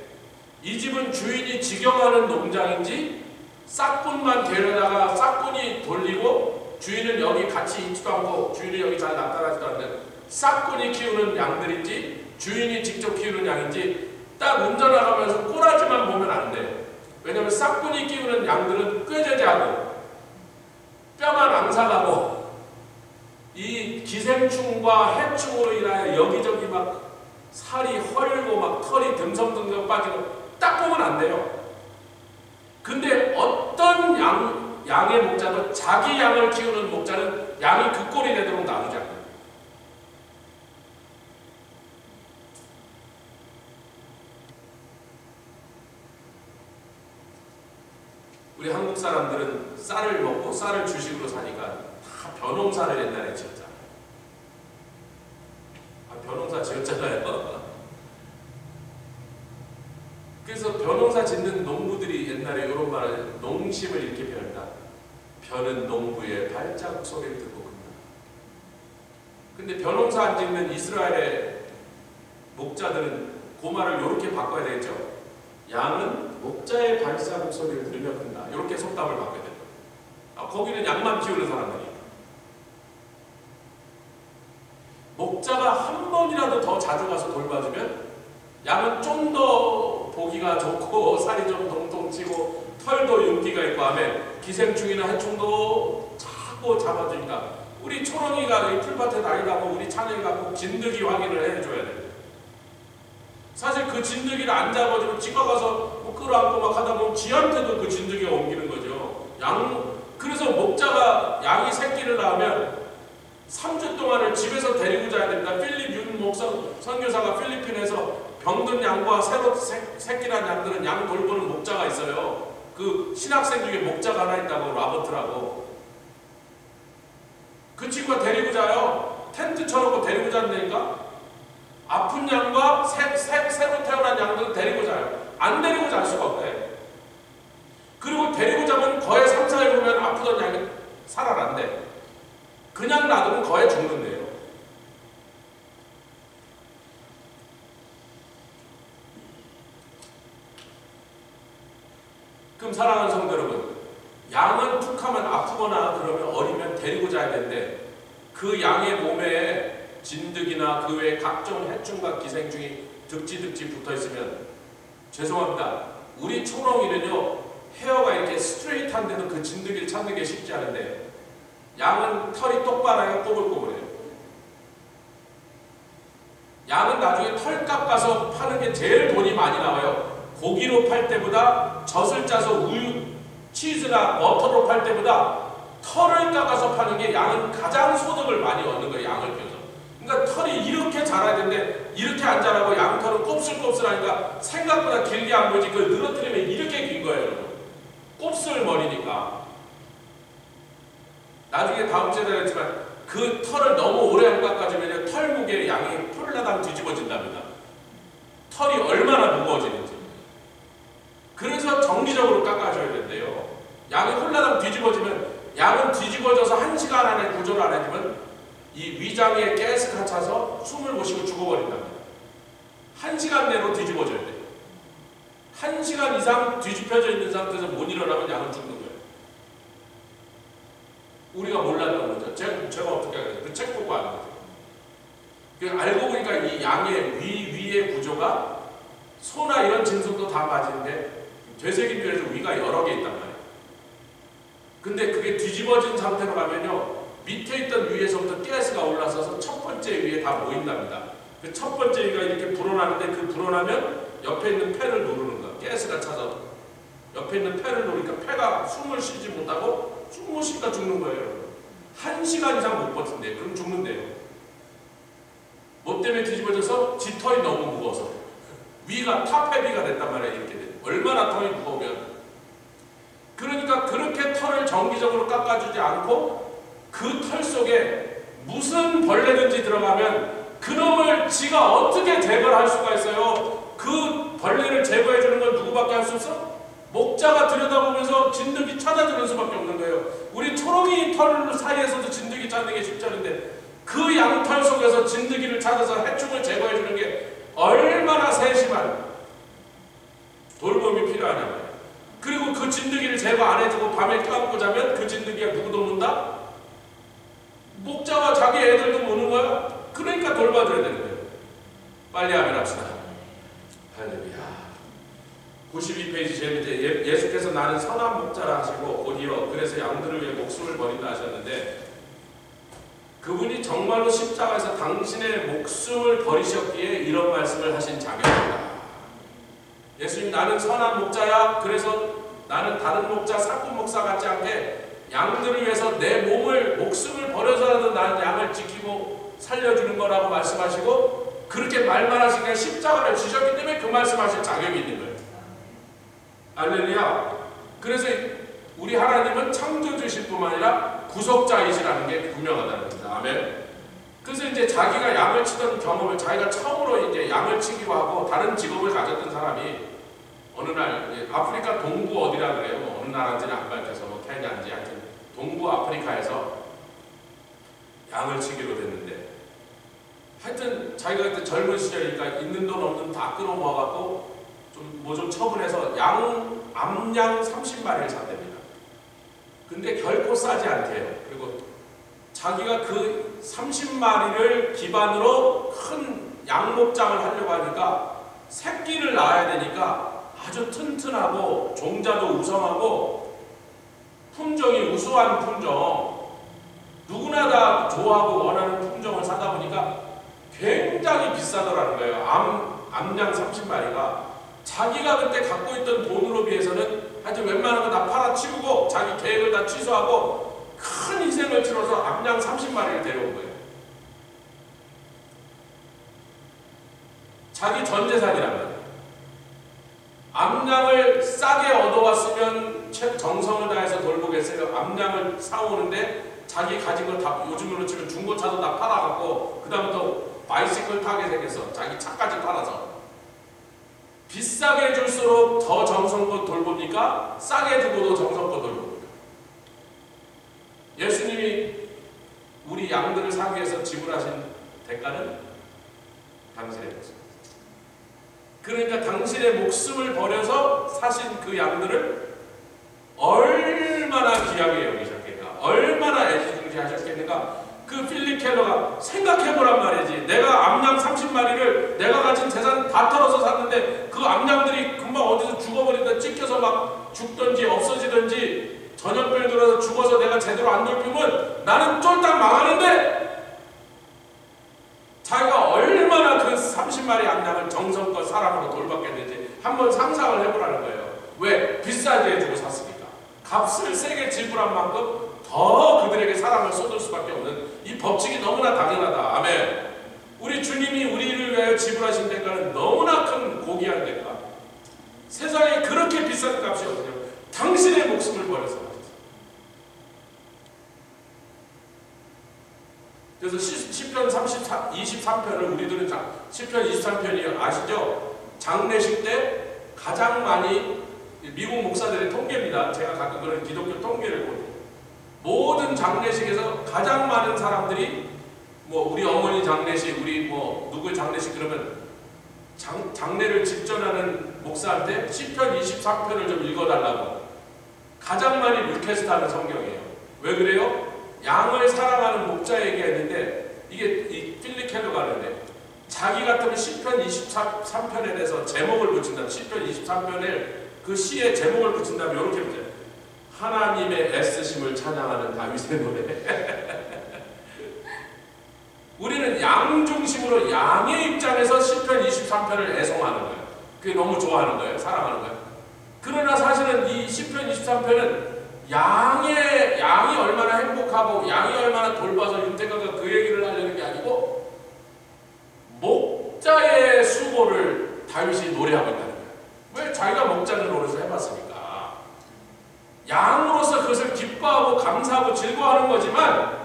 이 집은 주인이 직영하는 농장인지 싹꾼만 데려다가 싹꾼이 돌리고 주인은 여기 같이 있지도 않고 주인은 여기 잘 나타나지도 않는 싹꾼이 키우는 양들인지 주인이 직접 키우는 양인지 딱 운전하면서 꼬라지만 보면 안 돼요. 왜냐하면 싹꾼이 키우는 양들은 꾀죄죄하고 뼈만 앙상하고 이 기생충과 해충으로 인하여 여기저기 막 살이 헐고 막 털이 듬성듬성 빠지고 딱 보면 안 돼요. 근데 어떤 양의 목자도 자기 양을 키우는 목자는 양이 그 꼴이 되도록 놔두지 않아요. 우리 한국 사람들은 쌀을 먹고 쌀을 주식으로 사니까 다 벼농사를 옛날에 지었잖아요. 벼농사 지었잖아요. 그래서 벼농사 짓는 농부들이 옛날에 이런 말을 농심을 이렇게 표현한다. 벼는 농부의 발자국 소리를 듣고 긋는다. 근데 벼농사 안 짓는 이스라엘의 목자들은 그 말을 이렇게 바꿔야 되겠죠. 양은 목자의 발자국 소리를 들으며 긋는다. 이렇게 속담을 바꿔야 된다. 거기는 양만 키우는 사람들이니까. 목자가 한 번이라도 더 자주 가서 돌봐주면 양은 좀 더 보기가 좋고 살이 좀 동동치고 털도 윤기가 있고 하면 기생충이나 해충도 자꾸 잡아주니까 우리 초롱이가 이 풀밭에 다니다가 우리 찬영이가 꼭 진드기 확인을 해줘야 돼요. 사실 그 진드기를 안 잡아주면 지가 가서 뭐 끌어안고 막 하다 보면 지한테도 그 진드기가 옮기는 거죠. 그래서 목자가 양이 새끼를 낳으면 3주 동안을 집에서 데리고 자야 됩니다. 필립 윤 목사 선교사가 필리핀에서 병든 양과 새로 새끼난 양들은 양 돌보는 목자가 있어요. 그 신학생 중에 목자가 하나 있다고, 라버트라고. 그 친구가 데리고 자요. 텐트 쳐놓고 데리고 잔다니까. 아픈 양과 새로 태어난 양들은 데리고 자요. 안 데리고 잘 수가 없대. 그리고 데리고 자면 거의 3, 4일 보면 아프던 양이 살아난대. 그냥 놔두면 거의 죽는데요. 그럼 사랑하는 성도 여러분, 양은 툭 하면 아프거나 그러면 어리면 데리고 자야 되는데 그 양의 몸에 진드기나 그 외에 각종 해충과 기생충이 득지 붙어있으면 죄송합니다. 우리 초롱이는요, 헤어가 이렇게 스트레이트한데도 그 진드기를 찾는 게 쉽지 않은데 양은 털이 똑바라요, 꼬불꼬불해요. 양은 나중에 털값 가서 파는 게 제일 돈이 많이 나와요. 고기로 팔 때보다 젖을 짜서 우유, 치즈나 버터로 팔 때보다 털을 깎아서 파는 게 양은 가장 소득을 많이 얻는 거예요. 양을 키워서. 그러니까 털이 이렇게 자라야 되는데 이렇게 안 자라고 양털은 곱슬곱슬하니까 생각보다 길게 안 보이지. 그걸 늘어뜨리면 이렇게 긴 거예요, 여러분. 곱슬머리니까. 나중에 다음 주에 되겠지만 그 털을 너무 오래 안 깎아주면 털 무게의 양이 폴라당 뒤집어진답니다. 털이 얼마나 무거워지는지. 그래서 정기적으로 깎아줘야 된대요. 양이 홀라당 뒤집어지면 양은 뒤집어져서 1시간 안에 구조를 안 해주면 이 위장에 가스가 차서 숨을 못 쉬고 죽어버린답니다. 1시간 내로 뒤집어져야 돼요. 1시간 이상 뒤집혀져 있는 상태에서 못 일어나면 양은 죽는 거예요. 우리가 몰랐던 거죠. 제가 어떻게 하겠어요? 그 책 보고 아는 거죠. 알고 보니까 이 양의 위의 구조가 소나 이런 짐승도 다 빠지는데 되새김질에서 위가 여러 개 있단 말이에요. 근데 그게 뒤집어진 상태로 가면요, 밑에 있던 위에서부터 가스가 올라서서 첫 번째 위에 다 모인답니다. 그 첫 번째 위가 이렇게 불어나는데 그 불어나면 옆에 있는 폐를 누르는 거야. 가스가 차서 옆에 있는 폐를 누르니까 폐가 숨을 쉬지 못하고 숨을 쉬니까 죽는 거예요. 1시간 이상 못 버틴대요. 그럼 죽는데요. 뭐 때문에 뒤집어져서 깃털이 너무 무거워서 위가 탑헤비가 됐단 말이에요. 이렇게 돼. 얼마나 털이 무거우면. 그러니까 그렇게 털을 정기적으로 깎아주지 않고 그 털 속에 무슨 벌레든지 들어가면 그놈을 지가 어떻게 제거를 할 수가 있어요? 그 벌레를 제거해 주는 건 누구밖에 할 수 없어? 목자가 들여다보면서 진드기 찾아주는 수밖에 없는 거예요. 우리 초롱이 털 사이에서도 진드기 찾는 게 쉽지 않은데 그 양털 속에서 진드기를 찾아서 해충을 제거해 주는 게 얼마나 세심한 돌봄이 필요하냐고요. 그리고 그 진드기를 제거 안 해주고 밤에 감고 자면 그 진드기가 누구도 문다? 목자와 자기 애들도 무는 거야. 그러니까 돌봐줘야 되는 거예요. 빨리 아멘 합시다. 할렐루야. 92페이지 제일 밑에 예수께서 나는 선한 목자라 하시고 곧이어 그래서 양들을 위해 목숨을 버린다 하셨는데 그분이 정말로 십자가에서 당신의 목숨을 버리셨기에 이런 말씀을 하신 자격입니다. 예수님 나는 선한 목자야. 그래서 나는 다른 목자 사꾼 목사 같지 않게 양들을 위해서 내 목숨을 버려서라도 나는 양을 지키고 살려주는 거라고 말씀하시고 그렇게 말만 하시니까 십자가를 지셨기 때문에 그 말씀하실 자격이 있는 거예요. 할렐루야. 그래서 우리 하나님은 창조주실 뿐만 아니라 구속자이시라는 게 분명하다는 겁니다. 아멘. 그래서 이제 자기가 양을 치던 경험을 자기가 처음으로 이제 양을 치기로 하고 다른 직업을 가졌던 사람이 어느 날 아프리카 동부 어디라 그래요. 뭐 어느 나라인지는 안 밝혀서 뭐 케냐인지 하여튼 동부 아프리카에서 양을 치기로 됐는데 하여튼 자기가 그때 젊은 시절이니까 있는 돈 없는 돈 다 끌어모아갖고 좀 처분해서 암양 30마리를 샀답니다. 근데 결코 싸지 않대요. 그리고 자기가 그 30마리를 기반으로 큰 양목장을 하려고 하니까 새끼를 낳아야 되니까 아주 튼튼하고 종자도 우성하고 품종이 우수한 품종 누구나 다 좋아하고 원하는 품종을 사다 보니까 굉장히 비싸더라는 거예요. 암양 30마리가 자기가 그때 갖고 있던 돈으로 비해서는 하여튼 웬만한 거 다 팔아치우고 자기 계획을 다 취소하고 큰 희생을 치러서 암양 30마리를 데려온 거예요. 자기 전 재산이란 말이에요. 암양을 싸게 얻어왔으면 정성을 다해서 돌보겠어요. 암양을 사오는데 자기 가진 거 다 요즘으로 치면 중고차도 다 팔아갖고 그 다음부터 바이시클 타게 생겼어. 자기 차까지 팔아서. 비싸게 해줄수록 더 정성껏 돌보니까 싸게 주고도 정성껏 돌봅니다. 예수님이 우리 양들을 사기 위해서 지불하신 대가는 당신의 목숨. 그러니까 당신의 목숨을 버려서 사신 그 양들을 얼마나 귀하게 여기셨겠는가, 얼마나 애지중지하셨겠는가. 그 필립 켈러가 생각해보란 말이지. 내가 암양 30마리를 내가 가진 재산 다 털어서 샀는데 그 암양들이 금방 어디서 죽어버린다, 찍혀서 막 죽든지 없어지든지 전염병이 들어서 죽어서 내가 제대로 안 돌피면 나는 쫄딱 망하는데 자기가 얼마나 그 30마리 암양을 정성껏 사랑으로 돌봤겠는지 한번 상상을 해보라는 거예요. 왜? 비싸게 해주고 샀으니까. 값을 세게 지불한 만큼 더 그들에게 사랑을 쏟을 수밖에 없는 이 법칙이 너무나 당연하다. 아멘. 우리 주님이 우리를 위하여 지불하신 대가는 너무나 큰 고귀한 대가. 세상에 그렇게 비싼 값이 어디냐. 당신의 목숨을 버려서 하셨어요. 그래서 시편 23편을 우리들은 시편 23편이 아시죠? 장례식 때 가장 많이 미국 목사들의 통계입니다. 제가 가끔 그런 기독교 통계를 보죠. 모든 장례식에서 가장 많은 사람들이 뭐 우리 어머니 장례식, 우리 뭐 누구의 장례식 그러면 장례를 집전하는 목사한테 시편 23편을 좀 읽어달라고 가장 많이 리퀘스트하는 성경이에요. 왜 그래요? 양을 사랑하는 목자에게 했는데 이게 이 필립 켈러가 하는데 자기 같으면 시편 23편에 대해서 제목을 붙인다. 시편 23편에 그 시의 제목을 붙인다면 이렇게 붙여요. 하나님의 애쓰심을 찬양하는 다윗의 노래. 우리는 양 중심으로 양의 입장에서 시편 23편을 애송하는 거예요. 그게 너무 좋아하는 거예요. 사랑하는 거예요. 그러나 사실은 이 시편 23편은 양이 얼마나 행복하고 양이 얼마나 돌봐서 윤택가가 그 얘기를 하려는 게 아니고 목자의 수고를 다윗이 노래하고 있다는 거예요. 왜? 자기가 목자니까. 그렇지만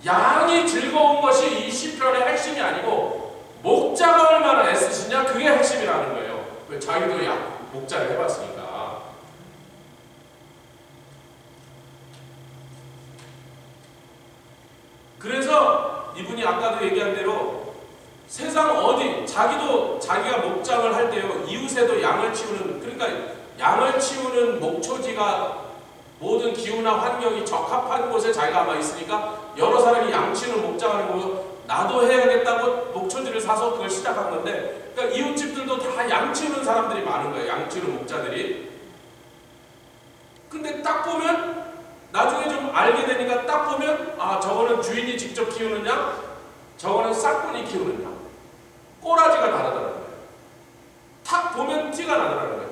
양이 즐거운 것이 이 시편의 핵심이 아니고 목자가 얼마나 애쓰시냐, 그게 핵심이라는 거예요. 왜? 자기도 목자를 해봤으니까. 그래서 이분이 아까도 얘기한 대로 세상 어디 자기가 목장을 할 때요, 이웃에도 양을 치우는, 그러니까 양을 치우는 목초지가 모든 기후나 환경이 적합한 곳에 자기가 아마 있으니까 여러 사람이 양 치우는 목장하는 거고, 나도 해야겠다고 목초지를 사서 그걸 시작한 건데, 그러니까 이웃집들도 다 양 치우는 사람들이 많은 거예요. 양 치우는 목자들이. 근데 딱 보면 나중에 좀 알게 되니까 딱 보면 저거는 주인이 직접 키우는 양, 저거는 싹꾼이 키우는 양. 꼬라지가 다르더라는 거예요. 탁 보면 티가 나더라는 거예요.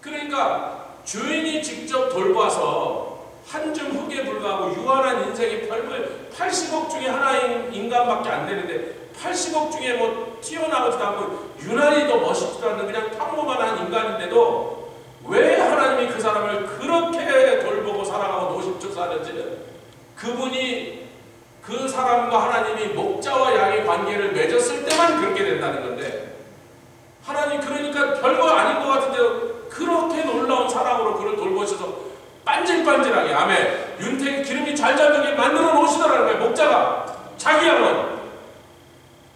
그러니까 주인이 직접 돌봐서 한 줌 흙에 불과하고 유한한 인생이 별걸 80억 중에 하나인 인간밖에 안 되는데 80억 중에 뭐 튀어나오지도 않고 유난히 더 멋있지도 않는 그냥 평범한 인간인데도 왜 하나님이 그 사람을 그렇게 돌보고 사랑하고 노심초사 하는지는 그분이 그 사람과 하나님이 목자와 양의 관계를 맺었을 때만 그렇게 된다는 건데, 하나님 그러니까 별거 아닌 것 같은데 그렇게 놀라운 사랑으로 그를 돌보셔서 반질반질하게, 아멘, 윤택이 기름이 잘되게 만들어 놓으시더라는 거예요. 목자가 자기 양은.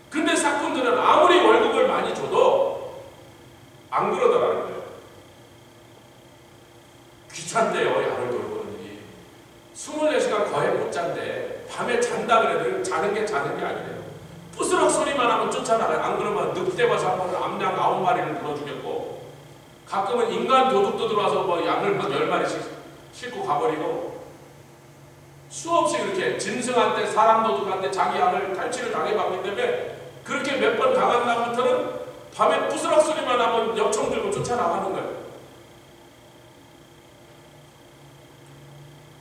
근데 삭꾼들은 아무리 월급을 많이 줘도 안 그러더라는 거예요. 귀찮대요, 양을 돌보는 일이. 24시간 거의 못 잔대. 밤에 잔다 그래도 자는 게 아니래요. 부스럭 소리만 하면 쫓아나가요. 안 그러면 늑대 봐서 한 번은 암양 9마리를 물어주겠고, 가끔은 인간 도둑도 들어와서 뭐 양을 막 10마리씩 싣고 가버리고, 수없이 그렇게 짐승한테, 사람 도둑한테 자기 양을 탈취를 당해봤기 때문에 그렇게 몇 번 당한 다음부터는 밤에 부스럭 소리만 하면 엽총 들고 쫓아나가는 거예요.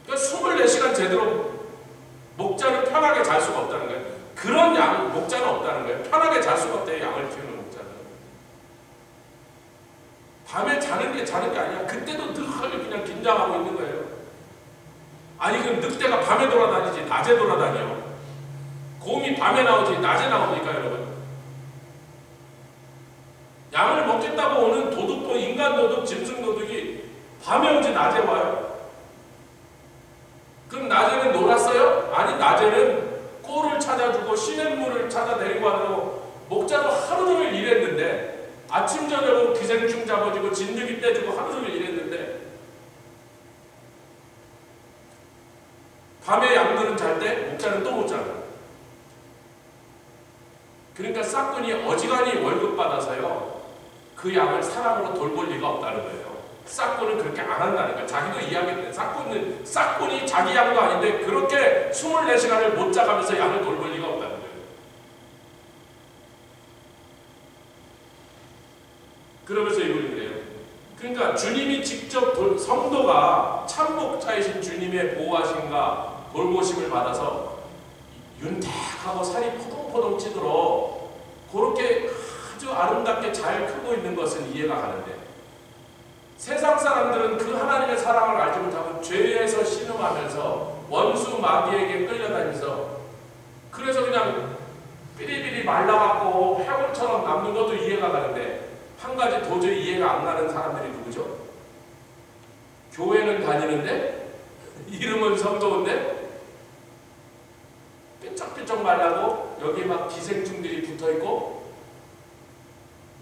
그러니까 24시간 제대로 목자는 편하게 잘 수가 없다는 거예요. 그런 목자는 없다는 거예요. 편하게 잘 수가 없대요, 양을 키우는 목자는. 밤에 자는 게 아니야. 그때도 늘 그냥 긴장하고 있는 거예요. 아니, 그럼 늑대가 밤에 돌아다니지 낮에 돌아다녀? 곰이 밤에 나오지 낮에 나옵니까, 여러분? 양을 먹겠다고 오는 도둑도, 인간 도둑, 짐승 도둑이 밤에 오지 낮에 와요? 그럼 낮에는 놀았어요? 아니, 낮에는 꼴을 찾아주고 시냇물을 찾아 데리고 와서 목자도 하루 종일 일했는데, 아침 저녁으로 기생충 잡아주고 진드기 떼주고 하루 종일 일했는데, 밤에 양들은 잘 때 목자는 또 못 자요. 그러니까 싹꾼이 어지간히 월급 받아서요, 그 양을 사랑으로 돌볼 리가 없다는 거예요. 싹꾼은 그렇게 안 한다는 거예요. 자기도 이야기했는데, 싹꾼이 자기 양도 아닌데 그렇게 24시간을 못 자가면서 양을 돌볼 리가 없다는 거예요. 그러면서 이분이 그래요. 그러니까 주님이 직접 성도가 참 목자이신 주님의 보호하심과 돌보심을 받아서 윤택하고 살이 포동포동 찌도록 그렇게 아주 아름답게 잘 크고 있는 것은 이해가 가는데, 세상 사람들은 그 하나님의 사랑을 알지 못하고 죄에서 신음하면서 원수 마귀에게 끌려다니면서, 그래서 그냥 삐리삐리 말라갖고 해골처럼 남는 것도 이해가 가는데, 한 가지 도저히 이해가 안 가는 사람들이 누구죠? 교회는 다니는데 이름은 성도인데 삐쩍삐쩍 말라고 여기에 막 기생충들이 붙어있고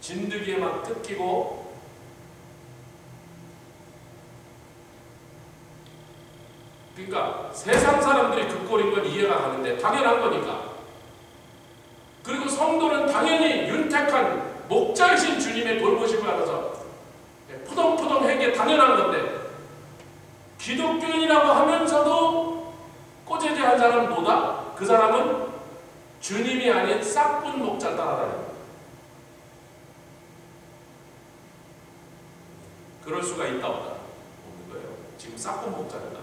진드기에 막 뜯기고, 그러니까 세상 사람들이 그 꼴인 건 이해가 가는데 당연한 거니까. 그리고 성도는 당연히 윤택한 목자이신 주님의 돌보심을 받아서 푸동푸동한 게 당연한 건데, 기독교인이라고 하면서도 꼬재재한 사람은 뭐다? 그 사람은 주님이 아닌 싹꾼 목자 따라다니는 거예요. 그럴 수가 있다 없다 없는 거예요. 지금 싹꾼 목자다.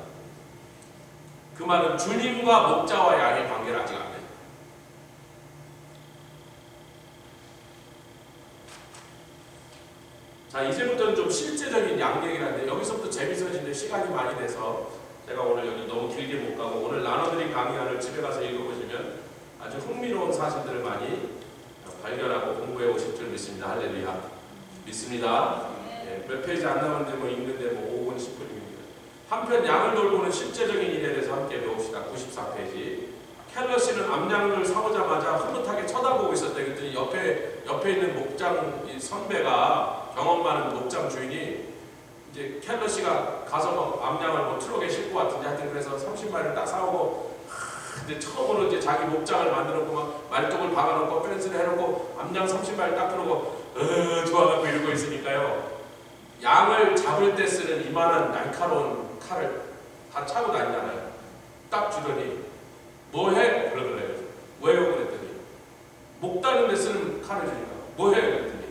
그 말은 주님과 목자와 양의 관계를 아직 안 해요. 자, 이제부터는 좀 실제적인 양 얘기를 하는데, 여기서부터 재밌어지는데 시간이 많이 돼서 제가 오늘 여기 너무 길게 못 가고 오늘 나눠드린 강의안을 집에 가서 읽어보시면 아주 흥미로운 사실들을 많이 발견하고 공부해 오실 줄 믿습니다. 할렐루야. 믿습니다. 예, 몇 페이지 안 남았는데 뭐 읽는데 뭐 5분 10분입니다. 한편 양을 돌보는 실제적인 일에 대해서 함께 배웁시다. 94페이지. 켈러씨는 암양을 사오자마자 흐뭇하게 쳐다보고 있었다. 그랬더니 옆에 있는 목장 선배가 경험 많은 목장 주인이 이제 켈러씨가 가서 뭐 암양을 뭐 트럭에 싣고 왔든지 하여튼 그래서 30마리를 딱 사오고 근데 처음으로 이제 자기 목장을 만들었고 막 말뚝을 박아놓고 펜스를 해놓고 암양 30마리 딱 들어오고 좋아하고 이러고 있으니까요. 양을 잡을 때 쓰는 이만한 날카로운 칼을 다 차고 다니잖아요. 딱 주더니 뭐해? 그러더래요. 왜요? 그랬더니 목 다는 데 쓰는 칼을 주니까 뭐해? 그랬더니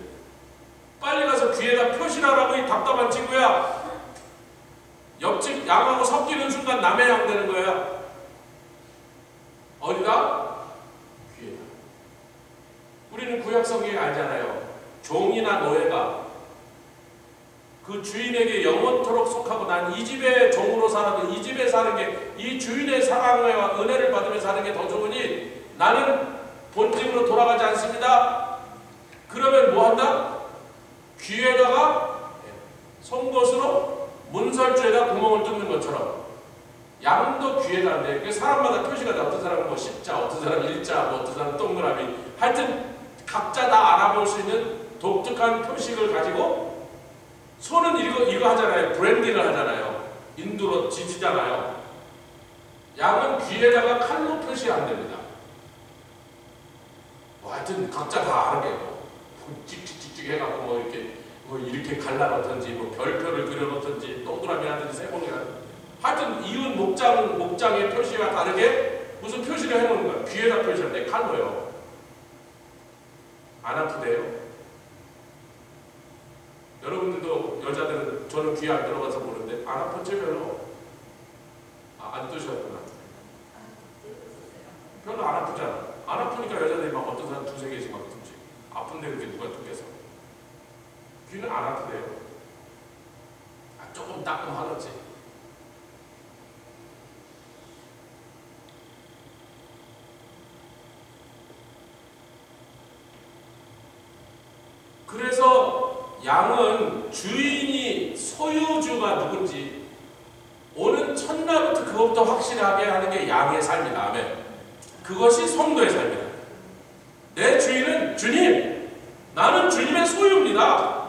빨리 가서 귀에다 표시하라고 이 답답한 친구야. 옆집 양하고 섞이는 순간 남의 양 되는 거야. 어디다? 귀에다. 우리는 구약성경에 알잖아요. 종이나 노예가 그 주인에게 영원토록 속하고 난 이 집의 종으로 살아도 이 집에 사는 게 이 주인의 사랑과 은혜를 받으며 사는 게 더 좋으니 나는 본집으로 돌아가지 않습니다. 그러면 뭐 한다? 귀에다가 송곳으로 문설주에다 구멍을 뚫는 것처럼 양도 귀에다 하는데 사람마다 표시가 다 어떤 사람은 뭐 십자, 어떤 사람은 일자, 뭐 어떤 사람은 동그라미 하여튼 각자 다 알아볼 수 있는 독특한 표식을 가지고 손은 이거 하잖아요. 브랜딩을 하잖아요. 인두로 지지잖아요. 양은 귀에다가 칼로 표시 안 됩니다. 뭐 하여튼 각자 다 알게 찍찍찍찍 해갖고 뭐 이렇게 갈라놓든지 뭐 별표를 그려놓든지 동그라미 하든지 세모를 하든지 하여튼 이웃 목장의 표시와 다르게 무슨 표시를 해놓는 거야. 귀에다 표시하는데 칼로요. 안 아프대요. 여러분들도 여자들은 저는 귀에 안 들어가서 모르는데 안 아팠죠 별로? 안 뜨셨구나. 별로 안 아프잖아. 안 아프니까 여자들이 막 어떤 사람 두세 개씩 막 뚫지. 아픈데 그게 누가 뚫겠어? 귀는 안 아프대요. 조금 따끔하겠지. 그래서 양은 주인이 소유주가 누군지 오는 첫날부터 그것부터 확실하게 하는 게 양의 삶이다. 아멘. 그것이 성도의 삶이다. 내 주인은 주님. 나는 주님의 소유입니다.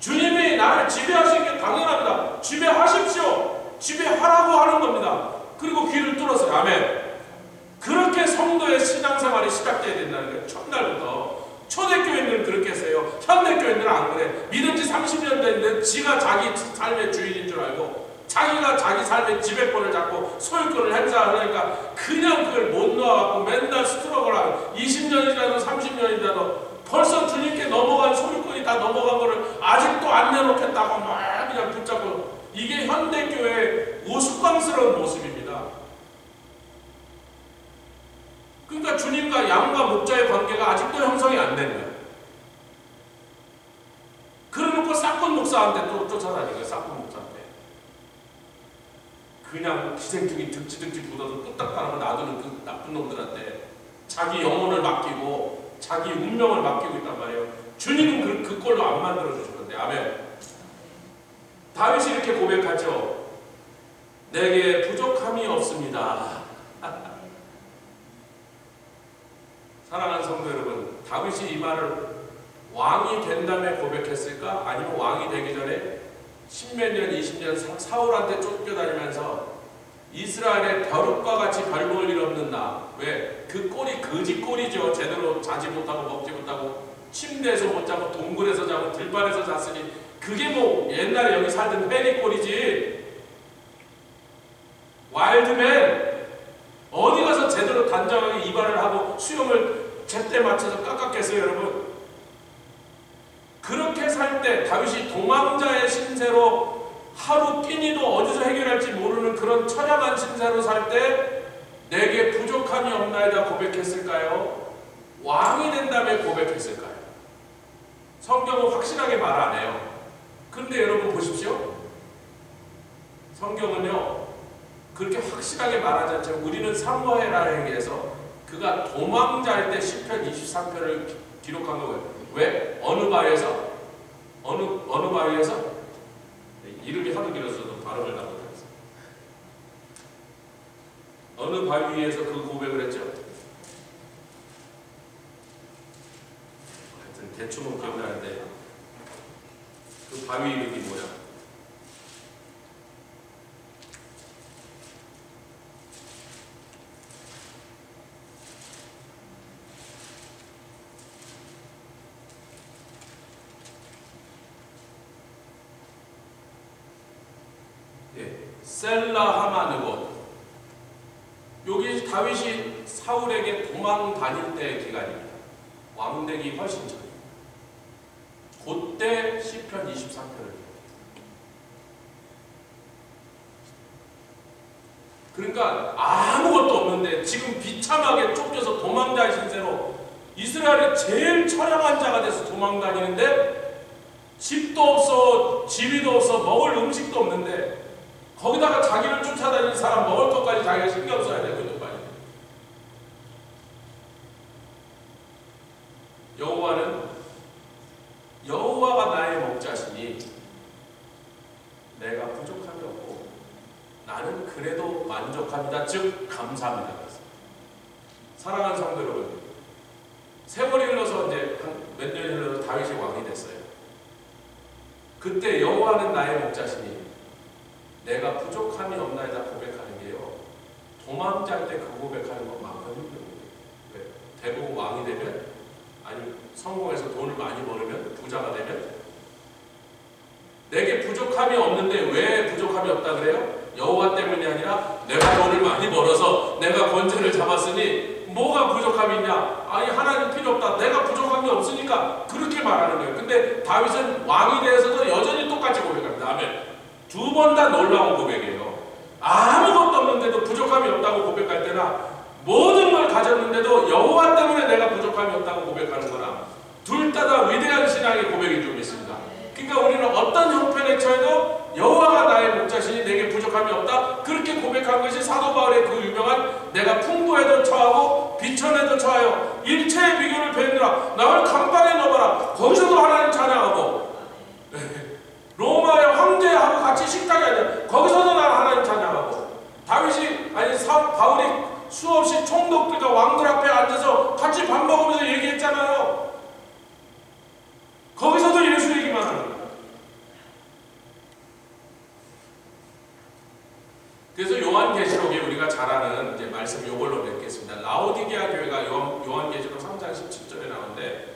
주님이 나를 지배하시는 게 당연합니다. 지배하십시오. 지배하라고 하는 겁니다. 그리고 귀를 뚫었어요. 아멘. 그렇게 성도의 신앙생활이 시작돼야 된다는 거예요. 첫날부터. 초대교회들은 그렇게 했어요. 현대교회들은 안 그래. 믿은 지 30년 됐는데 지가 자기 삶의 주인인 줄 알고 자기가 자기 삶의 지배권을 잡고 소유권을 행사하니까 그냥 그걸 못 놓아갖고 맨날 스트럭을 하고 20년이라도 30년이라도 벌써 주님께 넘어간 소유권이 다 넘어간 거를 아직도 안 내놓겠다고 막 그냥 붙잡고 이게 현대교회의 우스꽝스러운 모습입니다. 그러니까 주님과 양과 목자의 관계가 아직도 형성이 안 된 거예요. 그러놓고 싹군 목사한테 또 쫓아다니고요. 싹군 목사한테. 그냥 기생충이 득지득지 묻어서 끄떡하는 거 놔두는 그 나쁜 놈들한테 자기 영혼을 맡기고 자기 운명을 맡기고 있단 말이에요. 주님은 그 꼴로 안 만들어주실 건데. 아멘. 다윗이 이렇게 고백하죠. 내게 부족함이 없습니다. 사랑하는 성도 여러분, 다윗이 이 말을 왕이 된 다음에 고백했을까? 아니면 왕이 되기 전에 10몇 년, 20년 사울한테 쫓겨다니면서 이스라엘의 벼룩과 같이 별 볼 일 없는 나. 왜? 그 꼴이 거지 꼴이죠. 제대로 자지 못하고 먹지 못하고 침대에서 못 자고 동굴에서 자고 들판에서 잤으니 그게 뭐 옛날에 여기 살던 해리 꼴이지. 와일드맨. 어디 가서 제대로 단정하게 이발을 하고 수염을 제때 맞춰서 깎았겠어요, 여러분? 그렇게 살 때 다윗이 도망자의 신세로 하루 끼니도 어디서 해결할지 모르는 그런 처량한 신세로 살 때 내게 부족함이 없나이다 고백했을까요? 왕이 된 다음에 고백했을까요? 성경은 확실하게 말 안 해요. 근데 여러분 보십시오. 성경은요. 그렇게 확실하게 말하지 않지만 우리는 사무엘에 의해서 그가 도망자일 때 시편 23편을 기록한 거예요. 왜? 어느 바위에서? 어느 바위에서? 이름이 하도 길어서 발음을 다 못하겠어요. 어느 바위 위에서 그 고백을 했죠? 하여튼 대충은 기억나는데 그 바위 이름이 뭐야? 셀라 하마느곳. 여기 다윗이 사울에게 도망 다닐 때의 기간입니다. 왕되기 훨씬 전. 그때 시편 23편을. 그러니까 아무것도 없는데 지금 비참하게 쫓겨서 도망자의 신세로 이스라엘의 제일 처량한 자가 돼서 도망 다니는데 집도 없어, 지위도 없어, 먹을 음식도 없는데 거기다가 자기를 쫓아다니는 사람 먹을 것까지 자기가 신경 써야 되고 있는 거예요. 여호와가 나의 목자시니 내가 부족함이 없고 나는 그래도 만족합니다. 즉 감사합니다. 사랑하는 성도 여러분, 세월이 흘러서 이제 몇 년이 흘러서 다윗이 왕이 됐어요. 그때 여호와는 나의 목자시니 내가 부족함이 없나이다 고백하는 게요, 도망자일 때 그 고백하는 것만큼 힘든 거예요. 왜? 대부분 왕이 되면, 아니 성공해서 돈을 많이 벌으면, 부자가 되면 내게 부족함이 없는데 왜 부족함이 없다 그래요? 여호와 때문이 아니라 내가 돈을 많이 벌어서 내가 권세를 잡았으니 뭐가 부족함이 있냐? 아니 하나님 필요 없다. 내가 부족함이 없으니까 그렇게 말하는 거예요. 근데 다윗은 왕이 되어서도 여전히 똑같이 고백합니다. 아멘. 두 번 다 놀라운 고백이에요. 아무것도 없는데도 부족함이 없다고 고백할 때나 모든 걸 가졌는데도 여호와 때문에 내가 부족함이 없다고 고백하는 거나 둘 다 위대한 신앙의 고백이 좀 있습니다. 그러니까 우리는 어떤 형편에 처해도 여호와가 나의 목자시니 내게 부족함이 없다, 그렇게 고백한 것이 사도 바울의 그 유명한 내가 풍부에도 처하고 비천에도 처하여 일체의 비교를 배우느라 나를 감방에 넣어라, 거기서도 하나님 찬양하고 로마의 황제하고 같이 식탁에 앉아 거기서도 나를 하나님 찬양하고, 다윗이 아니 바울이 수없이 총독들과 왕들 앞에 앉아서 같이 밥 먹으면서 얘기했잖아요. 거기서도 예수 얘기만 하는 거예요. 그래서 요한계시록에 우리가 잘 아는 이제 말씀 요걸로 맺겠습니다. 라오디게아 교회가 요한계시록 3장 17절에 나오는데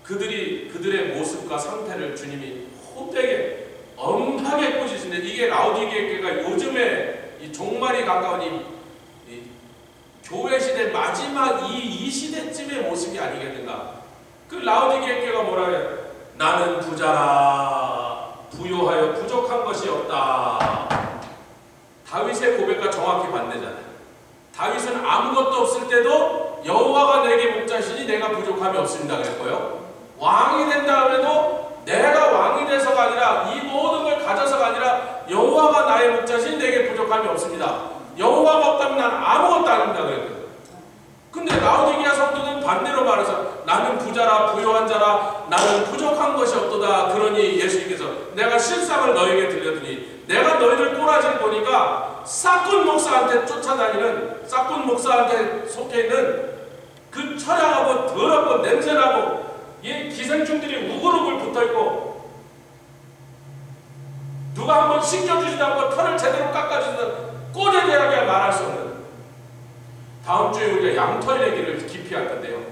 그들의 모습과 상태를 주님이 호되게 엄하게 꾸짖으시는데, 이게 라오디게아 교회가 요즘에 이 종말이 가까운 이 교회 시대 마지막 이 시대쯤의 모습이 아니겠는가. 그 라오디게아 교회가 뭐라 해요? 나는 부자라, 부요하여 부족한 것이 없다. 다윗의 고백과 정확히 반대잖아요. 다윗은 아무것도 없을 때도 여호와가 내게 목자시니 내가 부족함이 없습니다 그랬고요, 왕이 된 다음에도 내가 왕이 돼서가 아니라 이 모든 걸 가져서가 아니라 여호와가 나의 목자시니 내게 부족함이 없습니다. 여호와가 없다면 난 아무것도 아닙니다 그랬거든요. 근데 라오디게아 성도는 반대로 말해서 나는 부자라, 부요한 자라, 나는 부족한 것이 없도다. 그러니 예수님께서 내가 실상을 너에게 들려드니 내가 너희들 꼬라지를 보니까 싹군 목사한테 쫓아다니는, 싹군 목사한테 속해있는 그 처량하고 더럽고 냄새나고 이 기생충들이 우글우글 붙어있고 누가 한번 씻겨주지도 않고 털을 제대로 깎아주지도 꼬대대하게 말할 수 없는, 다음 주에 우리가 양털 얘기를 깊이 할 건데요,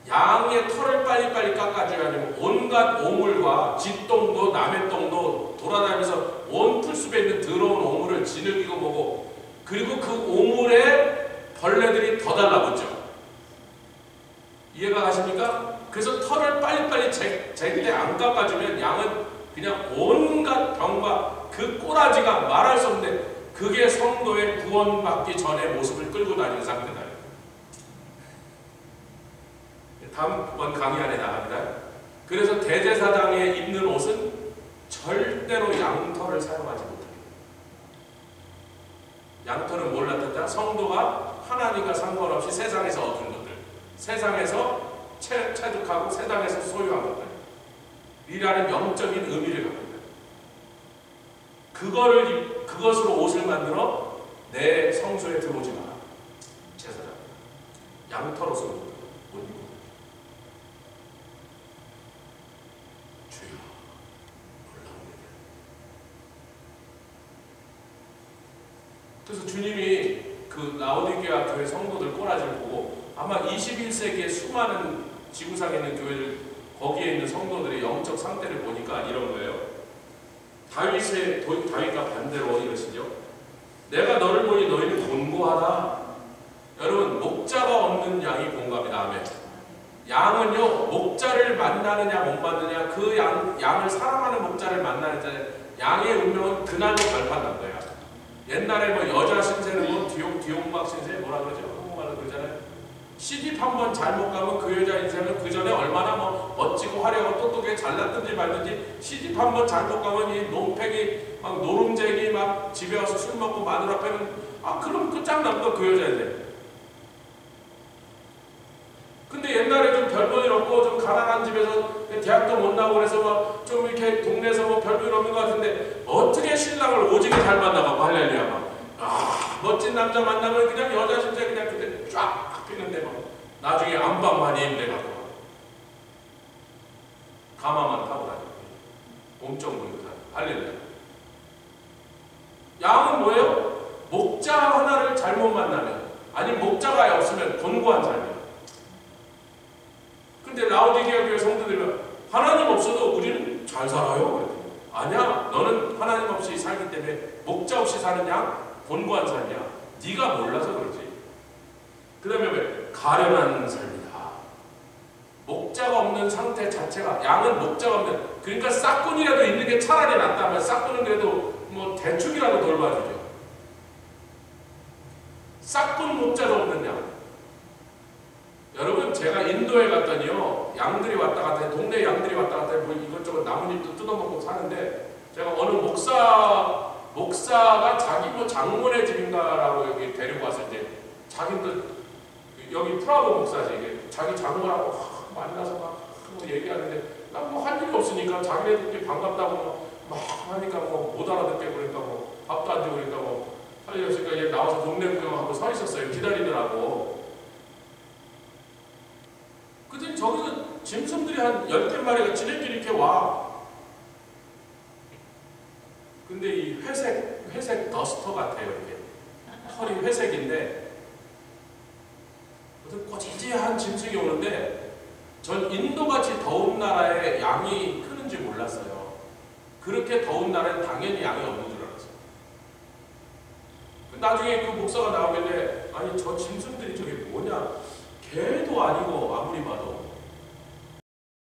양의 털을 빨리빨리 깎아줘야 하면 온갖 오물과 쥐똥도 남의 똥도 돌아다니면서 온 풀숲에 있는 더러운 오물을 지느끼고 보고, 그리고 그 오물에 벌레들이 더 달라붙죠. 이해가 가십니까? 그래서 털을 빨리빨리 제때 안 깎아주면 양은 그냥 온갖 병과 그 꼬라지가 말할 수 없는데, 그게 성도의 구원받기 전의 모습을 끌고 다니는 상태다. 다음번 강의 안에 나갑니다. 그래서 대제사장에 입는 옷은 절대로 양털을 사용하지 못합니다. 양털은 뭘 나타낸다? 성도가 하나님과 상관없이 세상에서 얻은 것들, 세상에서 체득하고 세상에서 소유한 것들 이라는 영적인 의미를 갖고 있다. 그것으로 옷을 만들어 내 성소에 들어오지 마라. 제사장 양털옷을 못 입고 주여 놀라운 일이야. 그래서 주님이 그 라오디게아 교회 성도들 꼬라지를 보고 아마 21세기의 수많은 지구상에 있는 교회들 거기에 있는 성도들의 영적 상태를 보니까 이런 거예요. 다윗과 반대로 이러시죠. 내가 너를 보니 너희는 곤고하다. 여러분 목자가 없는 양이 곤고합니다. 아멘. 양은요 목자를 만나느냐 못 만나느냐 그 양을 사랑하는 목자를 만나느냐 양의 운명은 그날로 결판난 거야. 옛날에 뭐 여자 신세는 뭐 뒤용박 신세 뭐라 그러죠? 한국말로 그러잖아요. 시집 한번 잘못 가면 그 여자 인생은 그 전에 얼마나 뭐 멋지고 화려하고 똑똑하게 잘났든지 말든지 시집 한번 잘못 가면 이 논팽이 막 노름쟁이 막 집에 와서 술 먹고 마누라 앞에는 그럼 끝장난 거 그 여자인데. 근데 옛날에 좀 별볼일 없고 좀 가난한 집에서 대학도 못 나오고 그래서 막 좀 이렇게 동네에서 뭐 별볼 없는 것 같은데 어떻게 신랑을 오지게 잘 만나고 할렐루야 막 멋진 남자 만나면 그냥 여자 신세 그냥 그때 쫙 피는데 뭐 나중에 안방만 임대갖고 가마만 타고 다니고 몸좀 부리고 다니고 할렐루야. 양은 뭐예요? 목자 하나를 잘못 만나면 아니 목자가 없으면 곤고한 삶이에요. 근데 라오디게아 교회 성도들은 하나님 없어도 우리는 잘 살아요. 아니야, 너는 하나님 없이 살기 때문에 목자 없이 사는 양 곤고한 삶이야. 네가 몰라서 그러지. 그 다음에 왜? 가련한 삶이다. 목자가 없는 상태 자체가 양은 목자가 없는 그러니까 싹꾼이라도 있는 게 차라리 낫다면 싹꾼은 그래도 뭐 대충이라도 돌봐주죠. 싹꾼 목자도 없는 양. 여러분 제가 인도에 갔더니요 양들이 왔다 갔다 해 동네 양들이 왔다 갔다 해 뭐 이것저것 나뭇잎도 뜯어먹고 사는데 제가 어느 목사가 자기 뭐 장모네 집인가라고 여기 데리고 왔을 때 자기도 여기 프라보 목사지 이게 자기 장모라고 만나서 막 얘기하는데 난 뭐 할 일이 없으니까 자기네들끼리 반갑다고 막 하니까 뭐 못 알아듣게 그러니까 뭐 밥도 안 주고 그러니까 뭐 할 일이 없으니까 얘 나와서 동네 구경하고 서 있었어요. 기다리더라고. 그랬더니 저기서 짐승들이 한 10개 마리가 지네끼리 이렇게 와. 근데 이 회색 더스터 같아요. 이렇게 털이 회색인데 어떤 꼬지지한 짐승이 오는데 전 인도같이 더운 나라에 양이 크는지 몰랐어요. 그렇게 더운 나라엔 당연히 양이 없는 줄 알았어요. 나중에 그 목사가 나오길래 아니 저 짐승들이